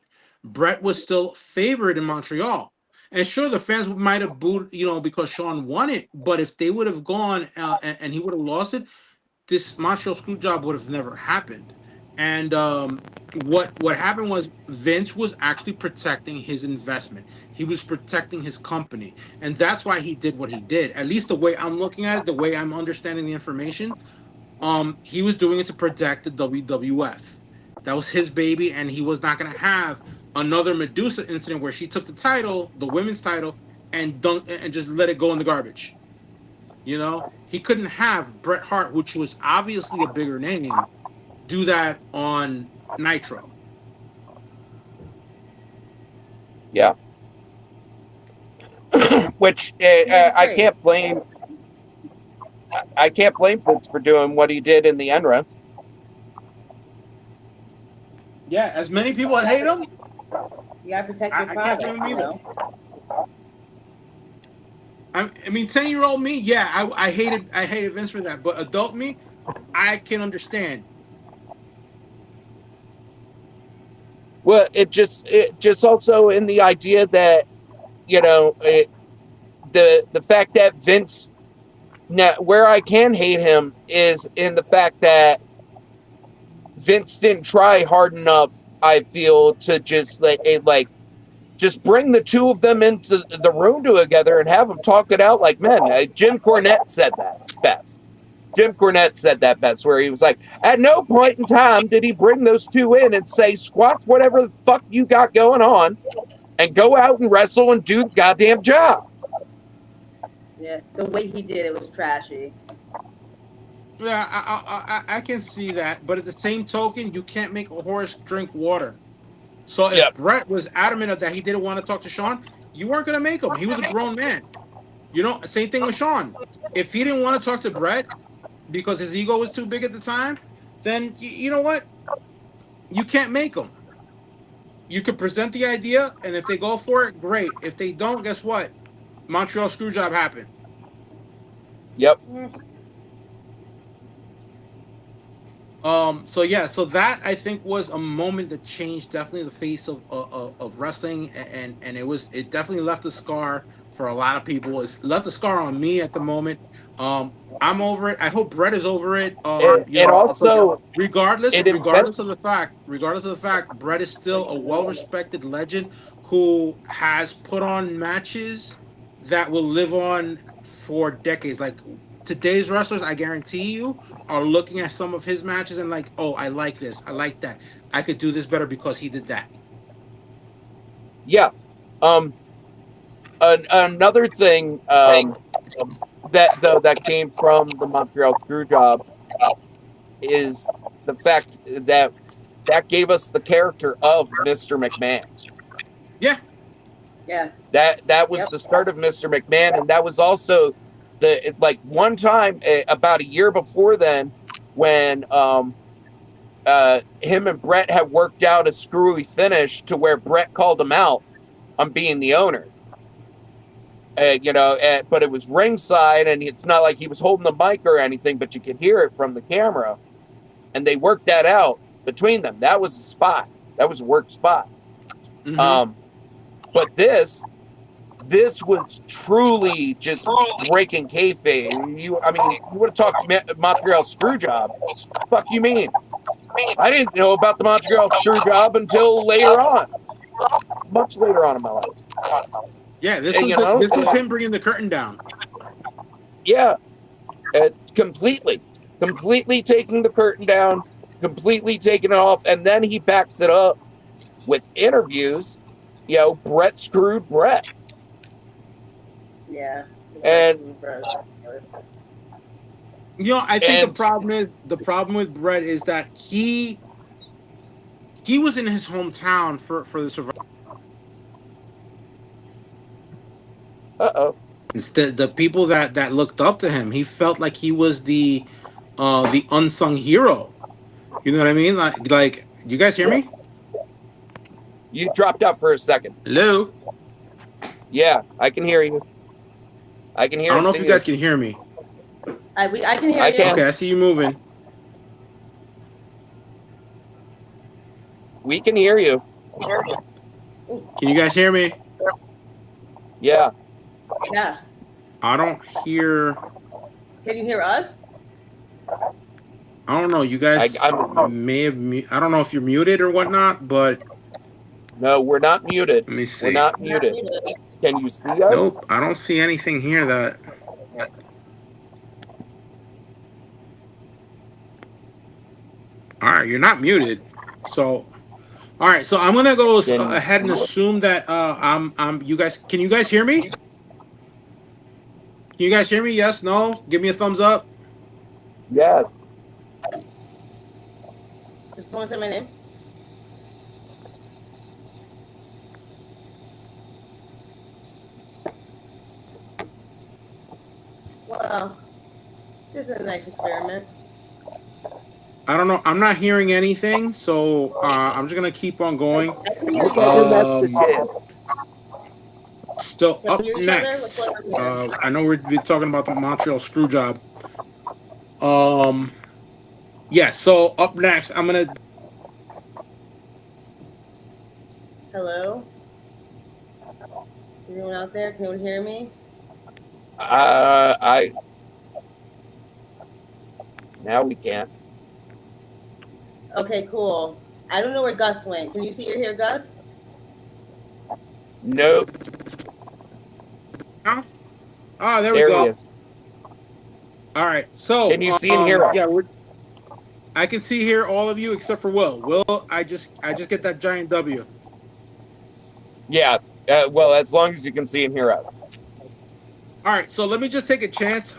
Brett was still favored in Montreal. And sure, the fans might have booed, because Shawn won it. But if they would have gone and he would have lost it, this Montreal Screwjob would have never happened. And what happened was Vince was actually protecting his investment. He was protecting his company, and that's why he did what he did. At least the way I'm looking at it, the way I'm understanding the information, he was doing it to protect the WWF. That was his baby, and he was not going to have another Medusa incident where she took the title, the women's title, and just let it go in the garbage. He couldn't have Bret Hart, which was obviously a bigger name, do that on Nitro. Yeah. Which I can't blame. I can't blame Vince for doing what he did in the end run. Yeah, as many people that hate him, You gotta protect your I can't product. blame him either. I mean, 10-year-old me, yeah, I hated Vince for that. But adult me, I can understand. Well, it just also in the idea that the fact that Vince. Now, where I can hate him is in the fact that Vince didn't try hard enough. I feel to just just bring the two of them into the room together and have them talk it out like men. Jim Cornette said that best. Jim Cornette said that best, where he was like, at no point in time did he bring those two in and say, squash whatever the fuck you got going on and go out and wrestle and do the goddamn job. Yeah, the way he did it was trashy. Yeah, I can see that. But at the same token, you can't make a horse drink water. So if Brett was adamant that he didn't want to talk to Shawn, you weren't going to make him. He was a grown man. Same thing with Shawn. If he didn't want to talk to Brett because his ego was too big at the time, then you know what? You can't make him. You could present the idea, and if they go for it, great. If they don't, guess what? Montreal Screwjob happened. Yep. So that I think was a moment that changed definitely the face of wrestling, and it definitely left a scar for a lot of people. It's left a scar on me at the moment. I'm over it. I hope Brett is over it. And also, regardless of the fact, Brett is still a well-respected legend who has put on matches that will live on for decades. Like today's wrestlers, I guarantee you, are looking at some of his matches and like, oh, I like this, I like that. I could do this better because he did that. Yeah. Another thing that came from the Montreal Screwjob is the fact that gave us the character of Mr. McMahon. Yeah. Yeah. That was the start of Mr. McMahon, and that was also one time about a year before then when him and Brett had worked out a screwy finish to where Brett called him out on being the owner. but it was ringside, and it's not like he was holding the mic or anything, but you could hear it from the camera, and they worked that out between them. That was a spot. That was a work spot. Mm-hmm. But this was truly just breaking kayfabe. You would have talked Montreal Screwjob. Fuck you mean? I didn't know about the Montreal Screwjob until later on, much later on in my life. Yeah, this And, was him bringing the curtain down. Yeah, completely taking the curtain down, completely taking it off, and then he backs it up with interviews. Brett screwed Brett. Yeah. And I think the problem with Brett is that he was in his hometown for the Survivor. The people that looked up to him, he felt like he was the unsung hero. You know what I mean? Like you guys hear me? You dropped out for a second. Hello? Yeah, I can hear you. I can hear. I don't know if you guys can hear me. I can hear you. Okay, I see you moving. We can hear you. Can you guys hear me? Yeah. Yeah. I don't hear. Can you hear us? I don't know. You guys may have. I don't know if you're muted or whatnot, but no, we're not muted. Let me see. We're not muted. Can you see us? Nope, I don't see anything here that. All right, you're not muted. So, all right, so I'm gonna go ahead and assume that I'm. You guys, can you guys hear me? Can you guys hear me? Yes, no? Give me a thumbs up. Yes. Just 1 minute. Wow. This is a nice experiment. I don't know. I'm not hearing anything, so I'm just gonna keep on going. Still up next. I know we're talking about the Montreal Screwjob. Yeah. So up next, I'm gonna. Hello. Is anyone out there? Can anyone hear me? Now we can't. Okay, cool. I don't know where Gus went. Can you see or hear Gus? Nope. Oh, there we go. He is. All right. So can you see and hear us? Yeah, I can see here all of you except for Will. Will, I just get that giant W. Yeah. Well, as long as you can see and hear us. All right, so let me just take a chance,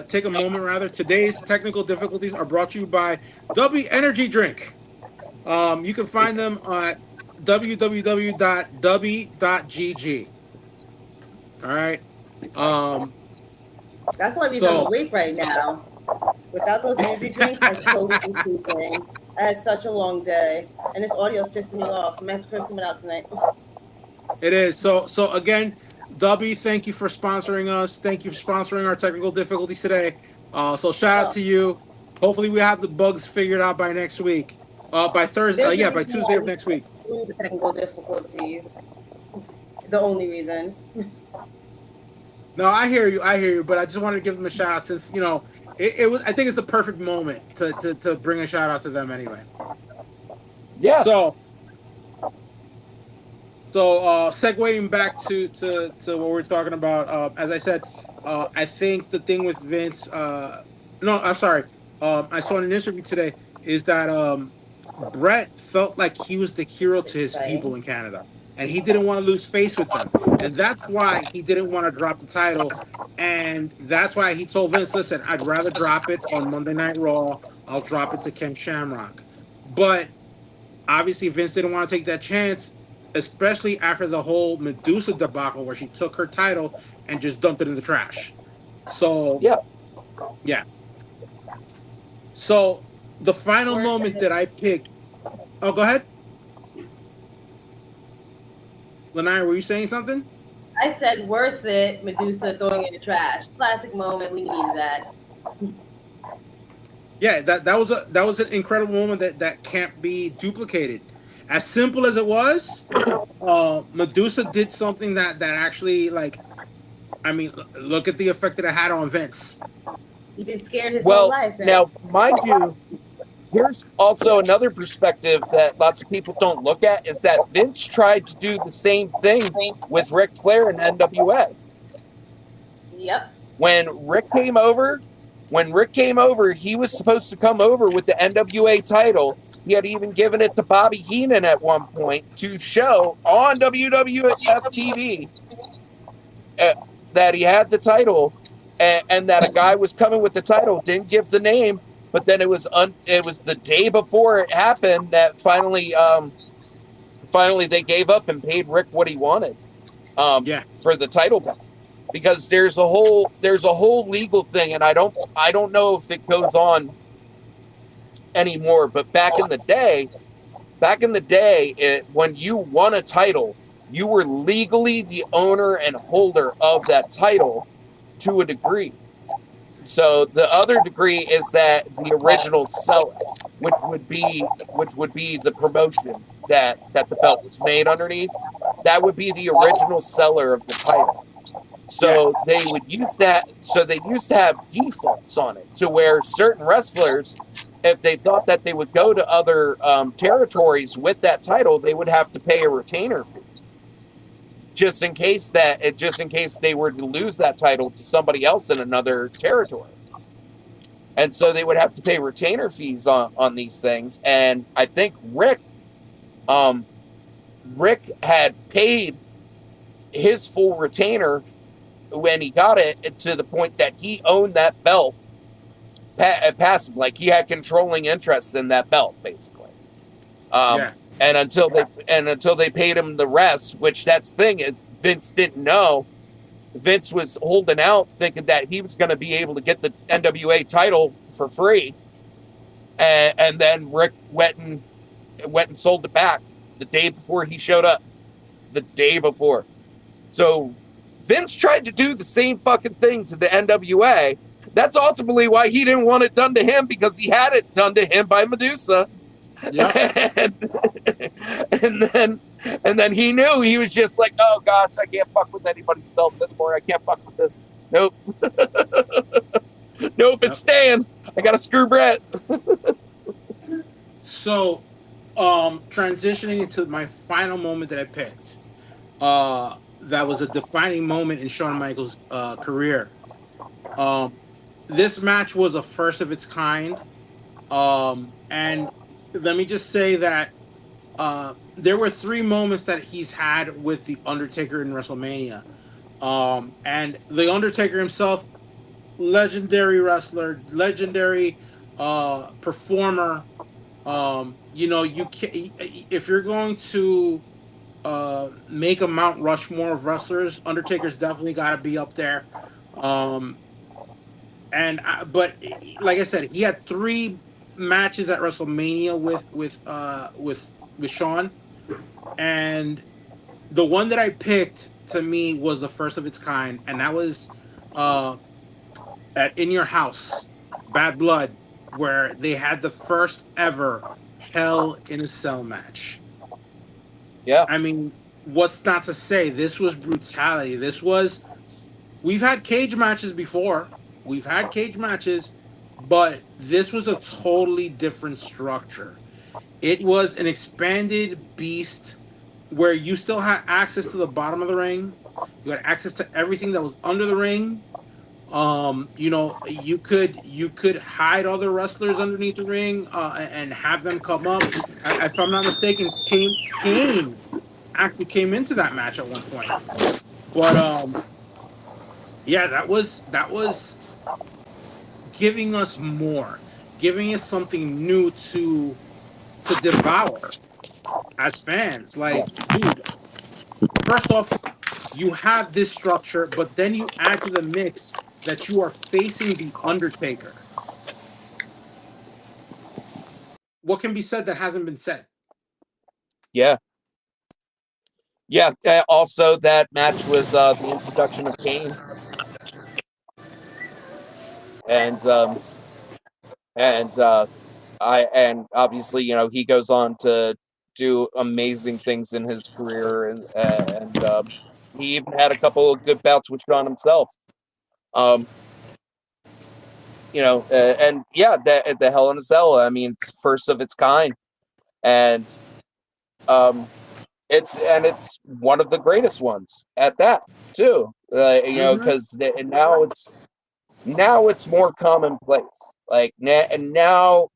take a moment rather. Today's technical difficulties are brought to you by W Energy Drink. You can find them at www.w.gg. All right. That's why I'm awake right now. Without those energy drinks, I totally be sleeping. I had such a long day, and this audio is pissing me off. I'm gonna have to turn someone out tonight. It is. So again, W, thank you for sponsoring us. Thank you for sponsoring our technical difficulties today. So shout out to you. Hopefully we have the bugs figured out by next week. By Thursday. By Tuesday of next week. The technical difficulties. The only reason. No, I hear you. But I just wanted to give them a shout out since it was. I think it's the perfect moment to bring a shout out to them anyway. Yeah. So segueing back to what we're talking about, as I said, I think the thing with Vince, no, I'm sorry. I saw in an interview today is that Brett felt like he was the hero to his people in Canada, and he didn't want to lose face with them, and that's why he didn't want to drop the title, and that's why he told Vince, "Listen, I'd rather drop it on Monday Night Raw. I'll drop it to Ken Shamrock," but obviously Vince didn't want to take that chance. Especially after the whole Medusa debacle where she took her title and just dumped it in the trash. So, yeah. So, the final moment that I picked... Oh, go ahead. Laniya, were you saying something? I said worth it. Medusa throwing in the trash. Classic moment. We needed that. Yeah, that was an incredible moment that can't be duplicated. As simple as it was, Medusa did something that actually, like, I mean, look at the effect that it had on Vince. He's been scared his whole Well, life, man. now, mind you, here's also another perspective that lots of people don't look at is that Vince tried to do the same thing with Ric Flair and NWA. Yep. When Rick came over, he was supposed to come over with the NWA title. He had even given it to Bobby Heenan at one point to show on WWF TV uh, that he had the title, and that a guy was coming with the title. Didn't give the name, but then it was the day before it happened that finally they gave up and paid Rick what he wanted Yeah, for the title back. Because there's a whole legal thing, and I don't know if it goes on anymore. But when you won a title, you were legally the owner and holder of that title to a degree. So the other degree is that the original seller, which would be the promotion that the belt was made underneath, that would be the original seller of the title. yeah, So they would use that. So they used to have defaults on it to where certain wrestlers, if they thought that they would go to other territories with that title, they would have to pay a retainer fee, just in case they were to lose that title to somebody else in another territory. And so they would have to pay retainer fees on these things. And I think um, Rick had paid his full retainer when he got it to the point that he owned that belt passive, like he had controlling interest in that belt, basically. Um, yeah, and until they paid him the rest, which that's the thing is Vince didn't know. Vince was holding out, thinking that he was going to be able to get the NWA title for free, and then Rick went and sold it back the day before he showed up. The day before, so Vince tried to do the same fucking thing to the NWA. That's ultimately why he didn't want it done to him, because he had it done to him by Medusa. yep, and, and then he knew, he was just like, oh gosh, I can't fuck with anybody's belts anymore. I can't fuck with this. Nope. Nope, it's yep. staying. I gotta screw Brett. So, transitioning into my final moment that I picked, that was a defining moment in Shawn Michaels' career. Um, this match was a first of its kind. And let me just say that there were three moments that he's had with the Undertaker in WrestleMania. And the Undertaker himself, legendary wrestler, legendary performer. You can, if you're going to make a Mount Rushmore of wrestlers, Undertaker's definitely got to be up there. Um, but like I said, he had three matches at WrestleMania with Shawn, and the one that I picked to me was the first of its kind, and that was uh, at In Your House, Bad Blood, where they had the first ever Hell in a Cell match. Yeah. I mean, what's not to say? This was brutality. We've had cage matches before. We've had cage matches, but this was a totally different structure. It was an expanded beast where you still had access to the bottom of the ring. You had access to everything that was under the ring. You could hide other wrestlers underneath the ring and have them come up. If I'm not mistaken, Kane actually came into that match at one point. But yeah, that was giving us more, giving us something new to devour as fans. Like, dude, first off, you have this structure, but then you add to the mix that you are facing the Undertaker. What can be said that hasn't been said? Yeah. Yeah. Also, that match was the introduction of Kane, and and and obviously, he goes on to do amazing things in his career, and he even had a couple of good bouts with Shawn himself. Um, and yeah, the Hell in a Cell. I mean, it's first of its kind, and um, it's one of the greatest ones at that too. Mm-hmm. Because now it's more commonplace. Like and now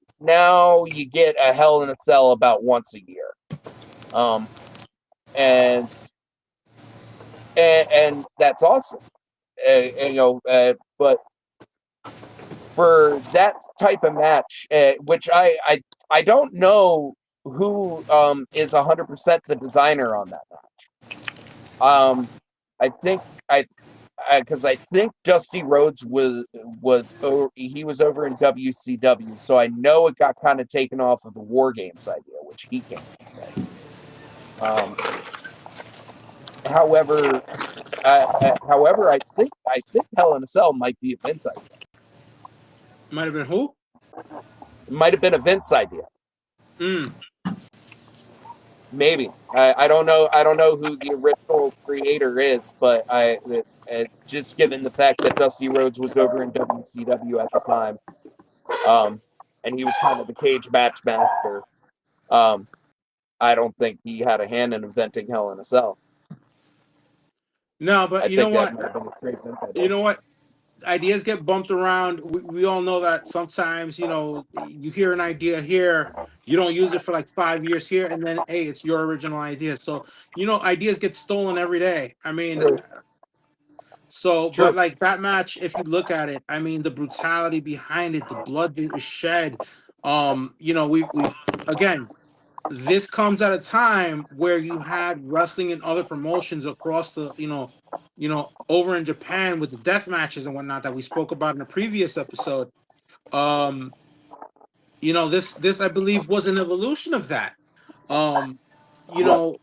you get a Hell in a Cell about once a year. Um, and and that's awesome. But for that type of match, which I don't know who is 100% the designer on that match. I think I because I think Dusty Rhodes he was over in WCW, so I know it got kind of taken off of the War Games idea, which he came up with. However, I think Hell in a Cell might be a Vince idea. Might have been who? It might have been a Vince idea. Mm. Maybe. I don't know. I don't know who the original creator is, but just given the fact that Dusty Rhodes was over in WCW at the time, and he was kind of the cage match master. Um, I don't think he had a hand in inventing Hell in a Cell. No, but I you know think that what? might have been a straight Vince You idea. know what? Ideas get bumped around. We all know that sometimes, you hear an idea here, you don't use it for like 5 years here, and then hey, it's your original idea. So, ideas get stolen every day. I mean, True. so, but True. like that match, if you look at it, I mean, the brutality behind it, the blood that was shed. We've again, this comes at a time where you had wrestling and other promotions across over in Japan with the death matches and whatnot that we spoke about in a previous episode. Um, this I believe was an evolution of that. Um, you Yeah. know,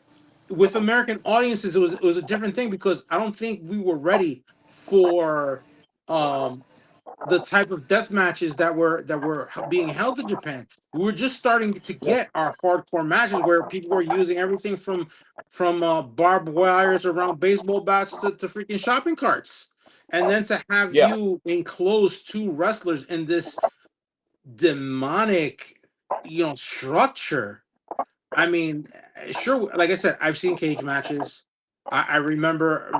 with American audiences, it was a different thing because I don't think we were ready for um the type of death matches that were being held in Japan. We were just starting to Yeah. get our hardcore matches where people were using everything from barbed wires around baseball bats to freaking shopping carts, and then to have Yeah. you enclose two wrestlers in this demonic, structure. I mean, sure. Like I said, I've seen cage matches. I remember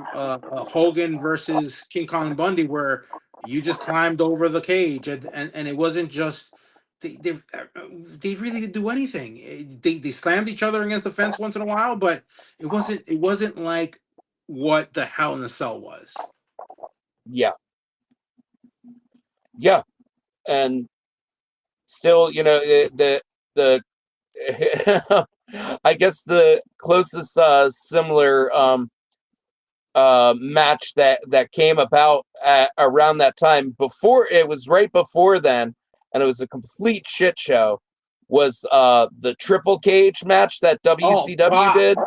Hogan versus King Kong Bundy, where you just climbed over the cage, and it wasn't just they really didn't do anything. They slammed each other against the fence once in a while, but it wasn't like what the Hell in a Cell was. Yeah. Yeah. And still, the I guess the closest similar match that came about around that time, before it was right before then, and it was a complete shit show, was the triple cage match that Oh WCW God, did.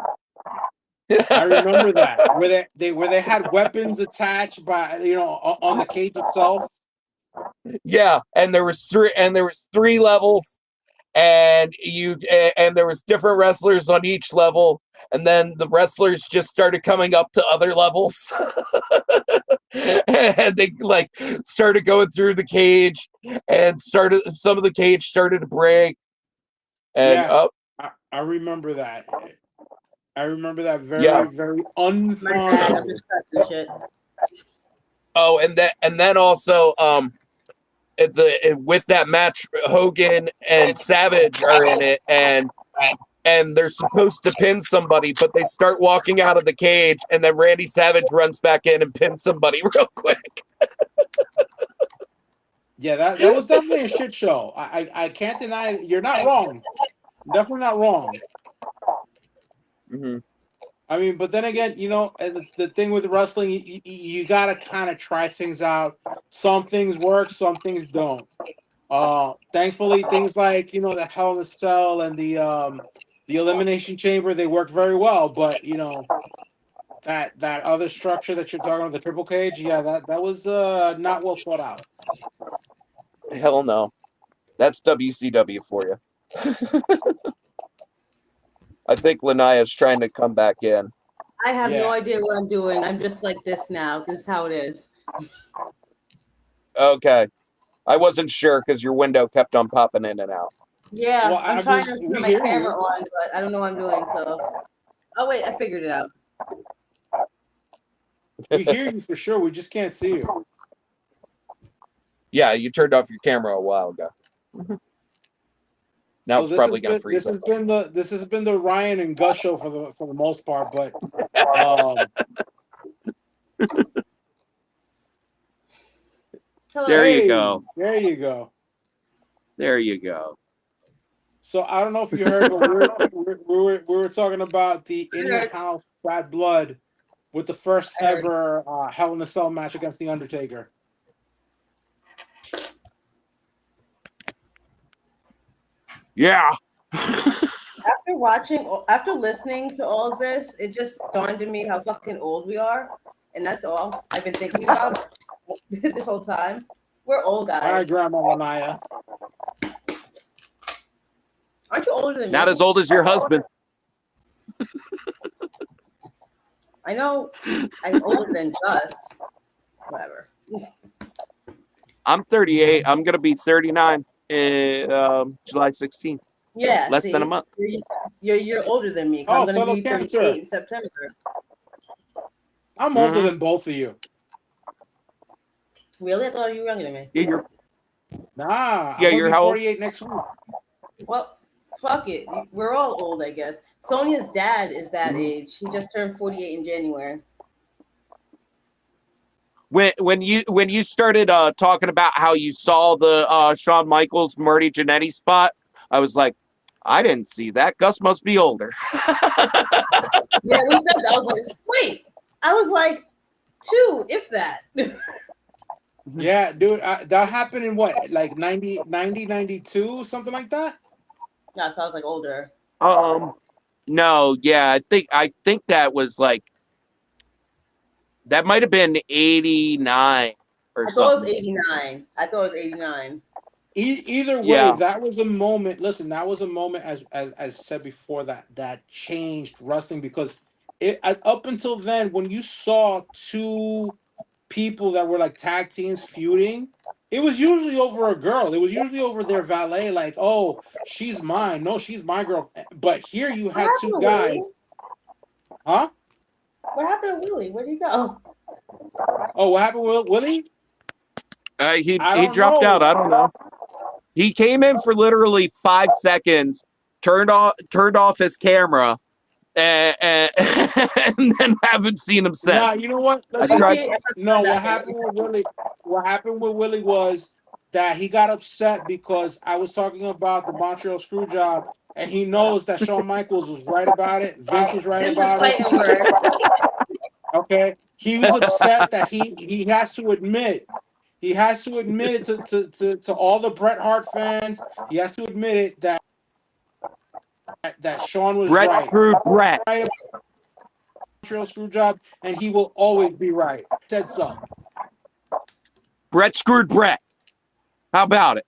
I remember that where they had weapons attached by on the cage itself. Yeah, and there was three levels, and there was different wrestlers on each level, and then the wrestlers just started coming up to other levels. And they like started going through the cage, and some of the cage started to break, and Yeah, up. I remember that. I remember that very, Yeah. very My bad. I'm unfondly. just touching shit. Oh, and then also with that match, Hogan and Savage are in it, and they're supposed to pin somebody, but they start walking out of the cage, and then Randy Savage runs back in and pins somebody real quick. Yeah, that was definitely a shit show. I can't deny it. You're not wrong. Definitely not wrong. Mm-hmm. I mean, but then again, the thing with wrestling, you got to kind of try things out. Some things work, some things don't. Thankfully, things like the Hell in a Cell and the Elimination Chamber, they worked very well, but that other structure that you're talking about, the triple cage, yeah, that was not well thought out. Hell no. That's WCW for you. I think Laniya's trying to come back in. I have no Yeah. idea what I'm doing. I'm just like this now. This is how it is. Okay. I wasn't sure because your window kept on popping in and out. Yeah, Well, I'm I trying mean, to we put my hear camera you. on, but I don't know what I'm doing. So, oh wait, I figured it out. We hear you for sure. We just can't see you. Yeah, you turned off your camera a while ago. Now So it's probably gonna freeze this up. has been the Ryan and Gus show for the most part, but um, Hello. There you hey, go. there you go. There you go. So I don't know if you heard, but we were talking about the in-house Bad Blood with the first ever Hell in a Cell match against the Undertaker. Yeah. After listening to all of this, it just dawned on me how fucking old we are, and that's all I've been thinking about this whole time. We're old All right, guys. Grandma Laniya. Aren't you older than me? Not as old as your husband. I know I'm older than Gus. Whatever. I'm 38. I'm gonna be 39 in July 16th. Yeah, Less see, than a month. You're older than me. 'Cause Oh, I'm gonna fellow be Cancer. 38 in September. I'm older than both of you. Really? I thought you were younger than me. Yeah, you're Nah, Yeah, I'm gonna you're be how old? 48 next week. Well, fuck it. We're all old, I guess. Sonia's dad is that age. He just turned 48 in January. when you started talking about how you saw the Shawn Michaels Marty Jannetty spot, I was like, I didn't see that. Gus must be older. Yeah, we said that. I was like, wait. I was like, 2, if that. Yeah, dude, that happened in what, like 90, 92, something like that? Yeah, so I was like older. No, yeah, I think that was like that might have been 89 or I thought it was something. 89. I thought it was 89. Either way, Yeah. that was a moment. Listen, that was a moment, as said before, that changed wrestling, because up until then, when you saw two people that were like tag teams feuding, it was usually over a girl. It was usually over their valet. Like, oh, she's mine. No, she's my girl. But here you What had happened two to guys. Willie? Huh? What happened to Willie? Where'd he go? Oh, what happened with Willie? He don't dropped know. out. I don't know. He came in for literally 5 seconds, turned off his camera, and then haven't seen him since. Nah, you know what? I tried. No, what happened with Willie? What happened with Willie was that he got upset because I was talking about the Montreal screw job, and he knows that Shawn Michaels was right about it. Vince was right This is about it. fighting words. Okay, he was upset that he has to admit. He has to admit it to all the Bret Hart fans. He has to admit it that Shawn was Brett right. screwed Brett. Right about Montreal screw job, and he will always be right. Said so. Brett screwed Brett. How about it?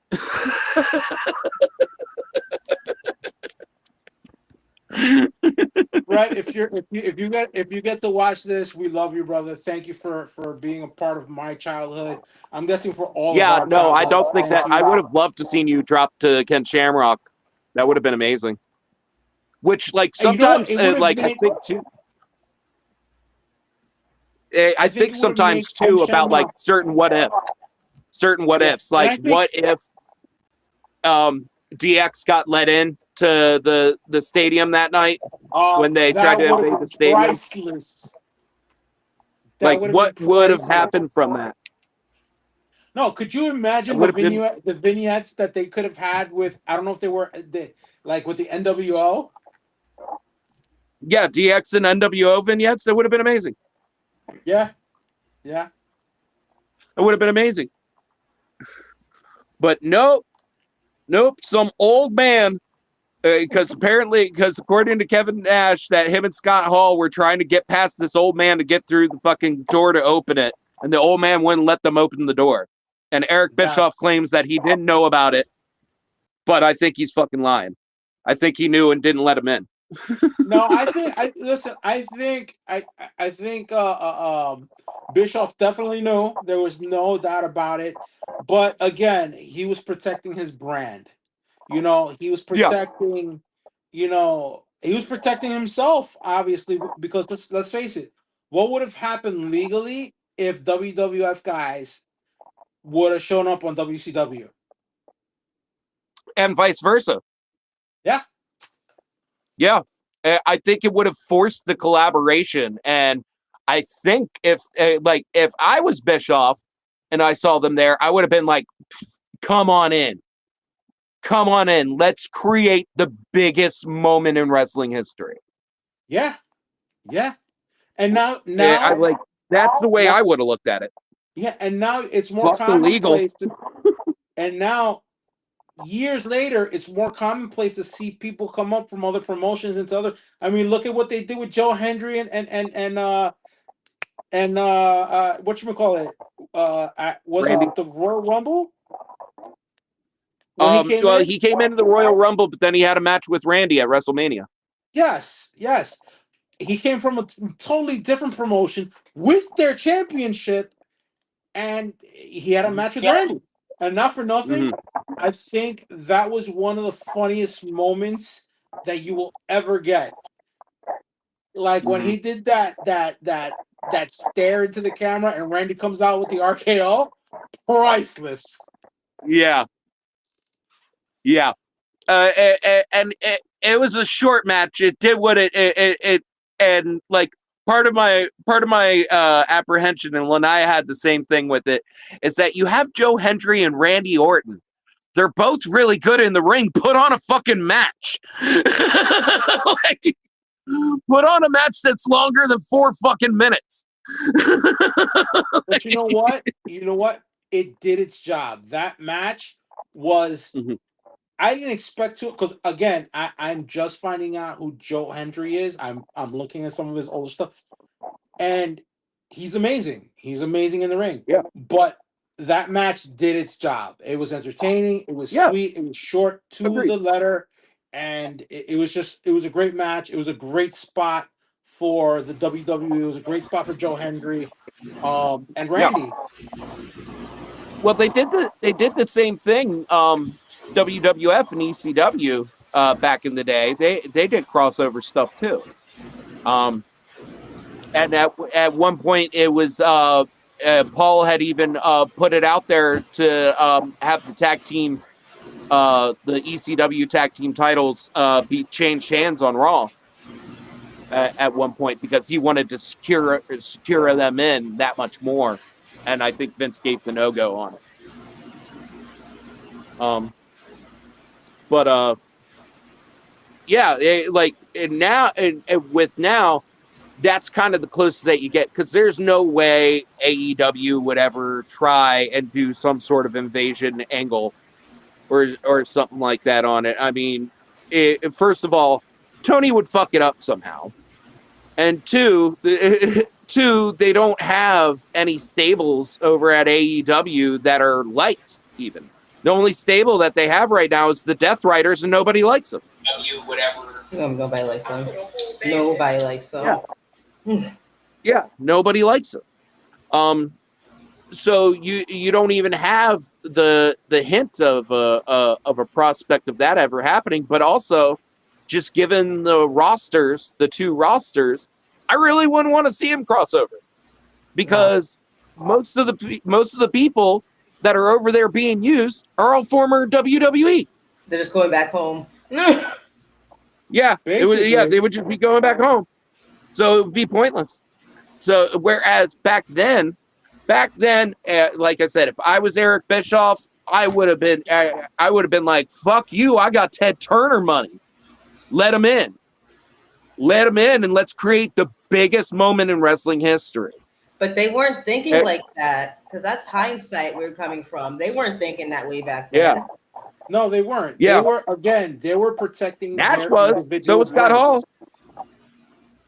Brett, if you get to watch this, we love you, brother. Thank you for being a part of my childhood. I'm guessing for all of our No, I childhoods. don't think Thank that. you. I would have loved to seen you drop to Ken Shamrock. That would have been amazing. Which, like, And you know what? sometimes, It would have like, been. I think too. I think think it would have made sometimes Ken too about like Shamrock. certain what ifs. And I Like, think- what if DX got let in to the stadium that night when they tried to invade the stadium? Priceless. Like, what would have happened from that? No, could you imagine the vignettes that they could have had with, I don't know if they were like with the NWO? Yeah, DX and NWO vignettes. That would have been amazing. Yeah. It would have been amazing. But nope. Some old man Because according to Kevin Nash, that him and Scott Hall were trying to get past this old man to get through the fucking door to open it, and the old man wouldn't let them open the door. And Eric Bischoff claims that he didn't know about it, but I think he's fucking lying. I think he knew and didn't let him in. No, I think Bischoff definitely knew. There was no doubt about it. But again, he was protecting his brand. He was protecting. He was protecting himself, obviously, because let's face it. What would have happened legally if WWF guys would have shown up on WCW? And vice versa. Yeah. Yeah. I think it would have forced the collaboration. And I think if I was Bischoff and I saw them there, I would have been like, come on in. Come on in. Let's create the biggest moment in wrestling history. Yeah. Yeah. And now that's the way I would have looked at it. Yeah, and now it's more commonplace. And now, years later, it's more commonplace to see people come up from other promotions into other. I mean, look at what they did with Joe Hendry and whatchamacallit? Was Randy? it the Royal Rumble? He came into the Royal Rumble, but then he had a match with Randy at WrestleMania. Yes. He came from a totally different promotion with their championship, and he had a match with Randy. And not for nothing, I think that was one of the funniest moments that you will ever get. Like when he did that stare into the camera and Randy comes out with the RKO, priceless. Yeah. And it was a short match. It did what it and like part of my apprehension, and Laniya had the same thing with it, is that you have Joe Hendry and Randy Orton. They're both really good in the ring. Put on a fucking match. Put on a match that's longer than 4 fucking minutes. But you know what? It did its job. That match was. I didn't expect to, because again, I'm just finding out who Joe Hendry is. I'm looking at some of his older stuff, and he's amazing. He's amazing in the ring. Yeah. But that match did its job. It was entertaining. It was sweet. It was short to the letter, and it was a great match. It was a great spot for the WWE. It was a great spot for Joe Hendry, and Randy. Yeah. Well, they did the same thing. WWF and ECW back in the day, they did crossover stuff too. And at one point it was Paul had even put it out there to have the tag team, the ECW tag team titles be changed hands on Raw at one point, because he wanted to secure them in that much more, and I think Vince gave the no-go on it. But yeah, now, that's kind of the closest that you get, because there's no way AEW would ever try and do some sort of invasion angle or something like that on it. I mean, first of all, Tony would fuck it up somehow, and two, they don't have any stables over at AEW that are liked even. The only stable that they have right now is the Death Riders, and nobody likes them. Nobody likes them. Nobody likes them. Yeah, nobody likes them. So you don't even have the hint of a prospect of that ever happening. But also, just given the two rosters, I really wouldn't want to see him cross over, because most of the people that are over there being used are all former WWE. They're just going back home. Yeah, they would just be going back home. So it would be pointless. So whereas back then, like I said, if I was Eric Bischoff, I would have been like, fuck you, I got Ted Turner money. Let him in, and let's create the biggest moment in wrestling history. But they weren't thinking like that, because that's hindsight we're coming from. They weren't thinking that way back then. Yeah. No, they weren't. Yeah, They were protecting Nash their was. So individual was Scott Hall. brands.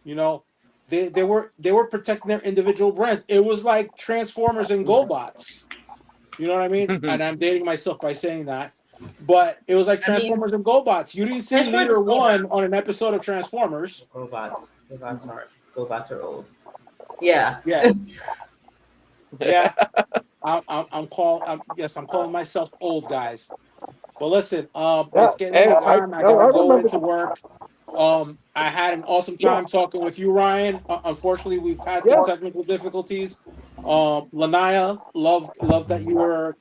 You know, they were protecting their individual brands. It was like Transformers and GoBots. You know what I mean? And I'm dating myself by saying that. But it was like I mean, Transformers and GoBots. You didn't see Transformers Leader is still One around. on an episode of Transformers. Robots are old. Yeah. Yeah, yeah. I'm calling myself old, guys. But listen, Yeah, it's getting and into time. I I gotta go remember. into work. I had an awesome Yeah, time talking with you, Ryan. Unfortunately, we've had some yeah. technical difficulties. Lanaya, love that you were,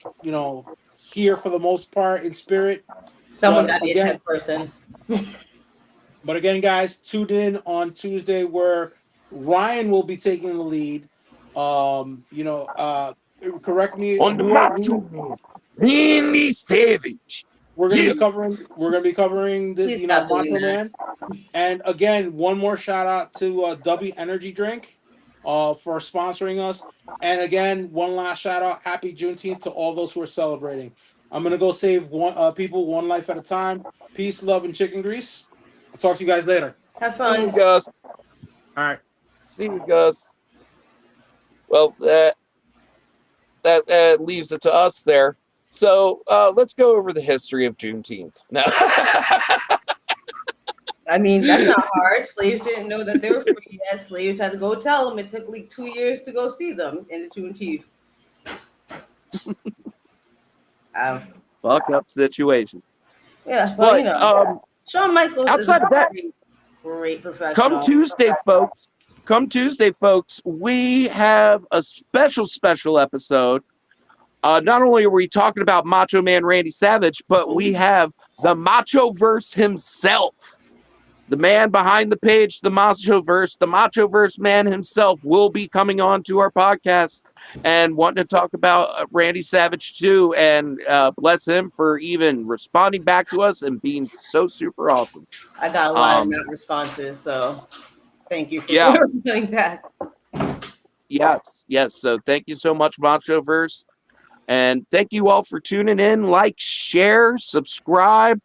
here for the most part in spirit. Someone But got to be a again, tech person. guys, tune in on Tuesday where Ryan will be taking the lead. Correct me. On the Macho Man, Randy Savage. We're gonna Yeah. be covering. We're gonna be covering the Please stop doing Macho that. Man. And again, one more shout out to W Energy Drink for sponsoring us. And again, one last shout out. Happy Juneteenth to all those who are celebrating. I'm gonna go save people one life at a time. Peace, love, and chicken grease. I'll talk to you guys later. Have See you, fun. Gus. All right. See you, Gus. Well, that leaves it to us there. So let's go over the history of Juneteenth. Now, I mean, that's not hard. Slaves didn't know that they were free. As slaves had to go tell them. It took like 2 years to go see them in the Juneteenth. fuck up situation. Yeah, well, But Shawn Michaels is outside a of that, great come professional. Tuesday, folks, we have a special episode. Not only are we talking about Macho Man Randy Savage, but we have the Macho Verse himself. The man behind the page, the Macho Verse man himself will be coming on to our podcast and wanting to talk about Randy Savage too. And bless him for even responding back to us and being so super awesome. I got a lot of not responses, so thank you for responding back. Yes. So thank you so much, Macho Verse. And thank you all for tuning in. Like, share, subscribe.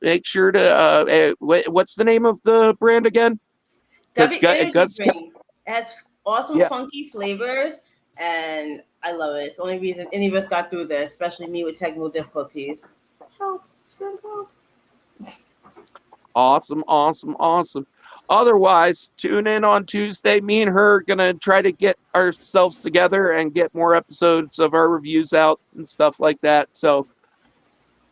Make sure to what's the name of the brand again? W Energy Drink. It has awesome funky flavors, and I love it. It's the only reason any of us got through this, especially me with technical difficulties. Help, send help. Awesome. Otherwise, tune in on Tuesday. Me and her are gonna try to get ourselves together and get more episodes of our reviews out and stuff like that. So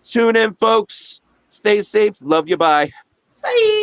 tune in, folks. Stay safe. Love you. Bye. Bye.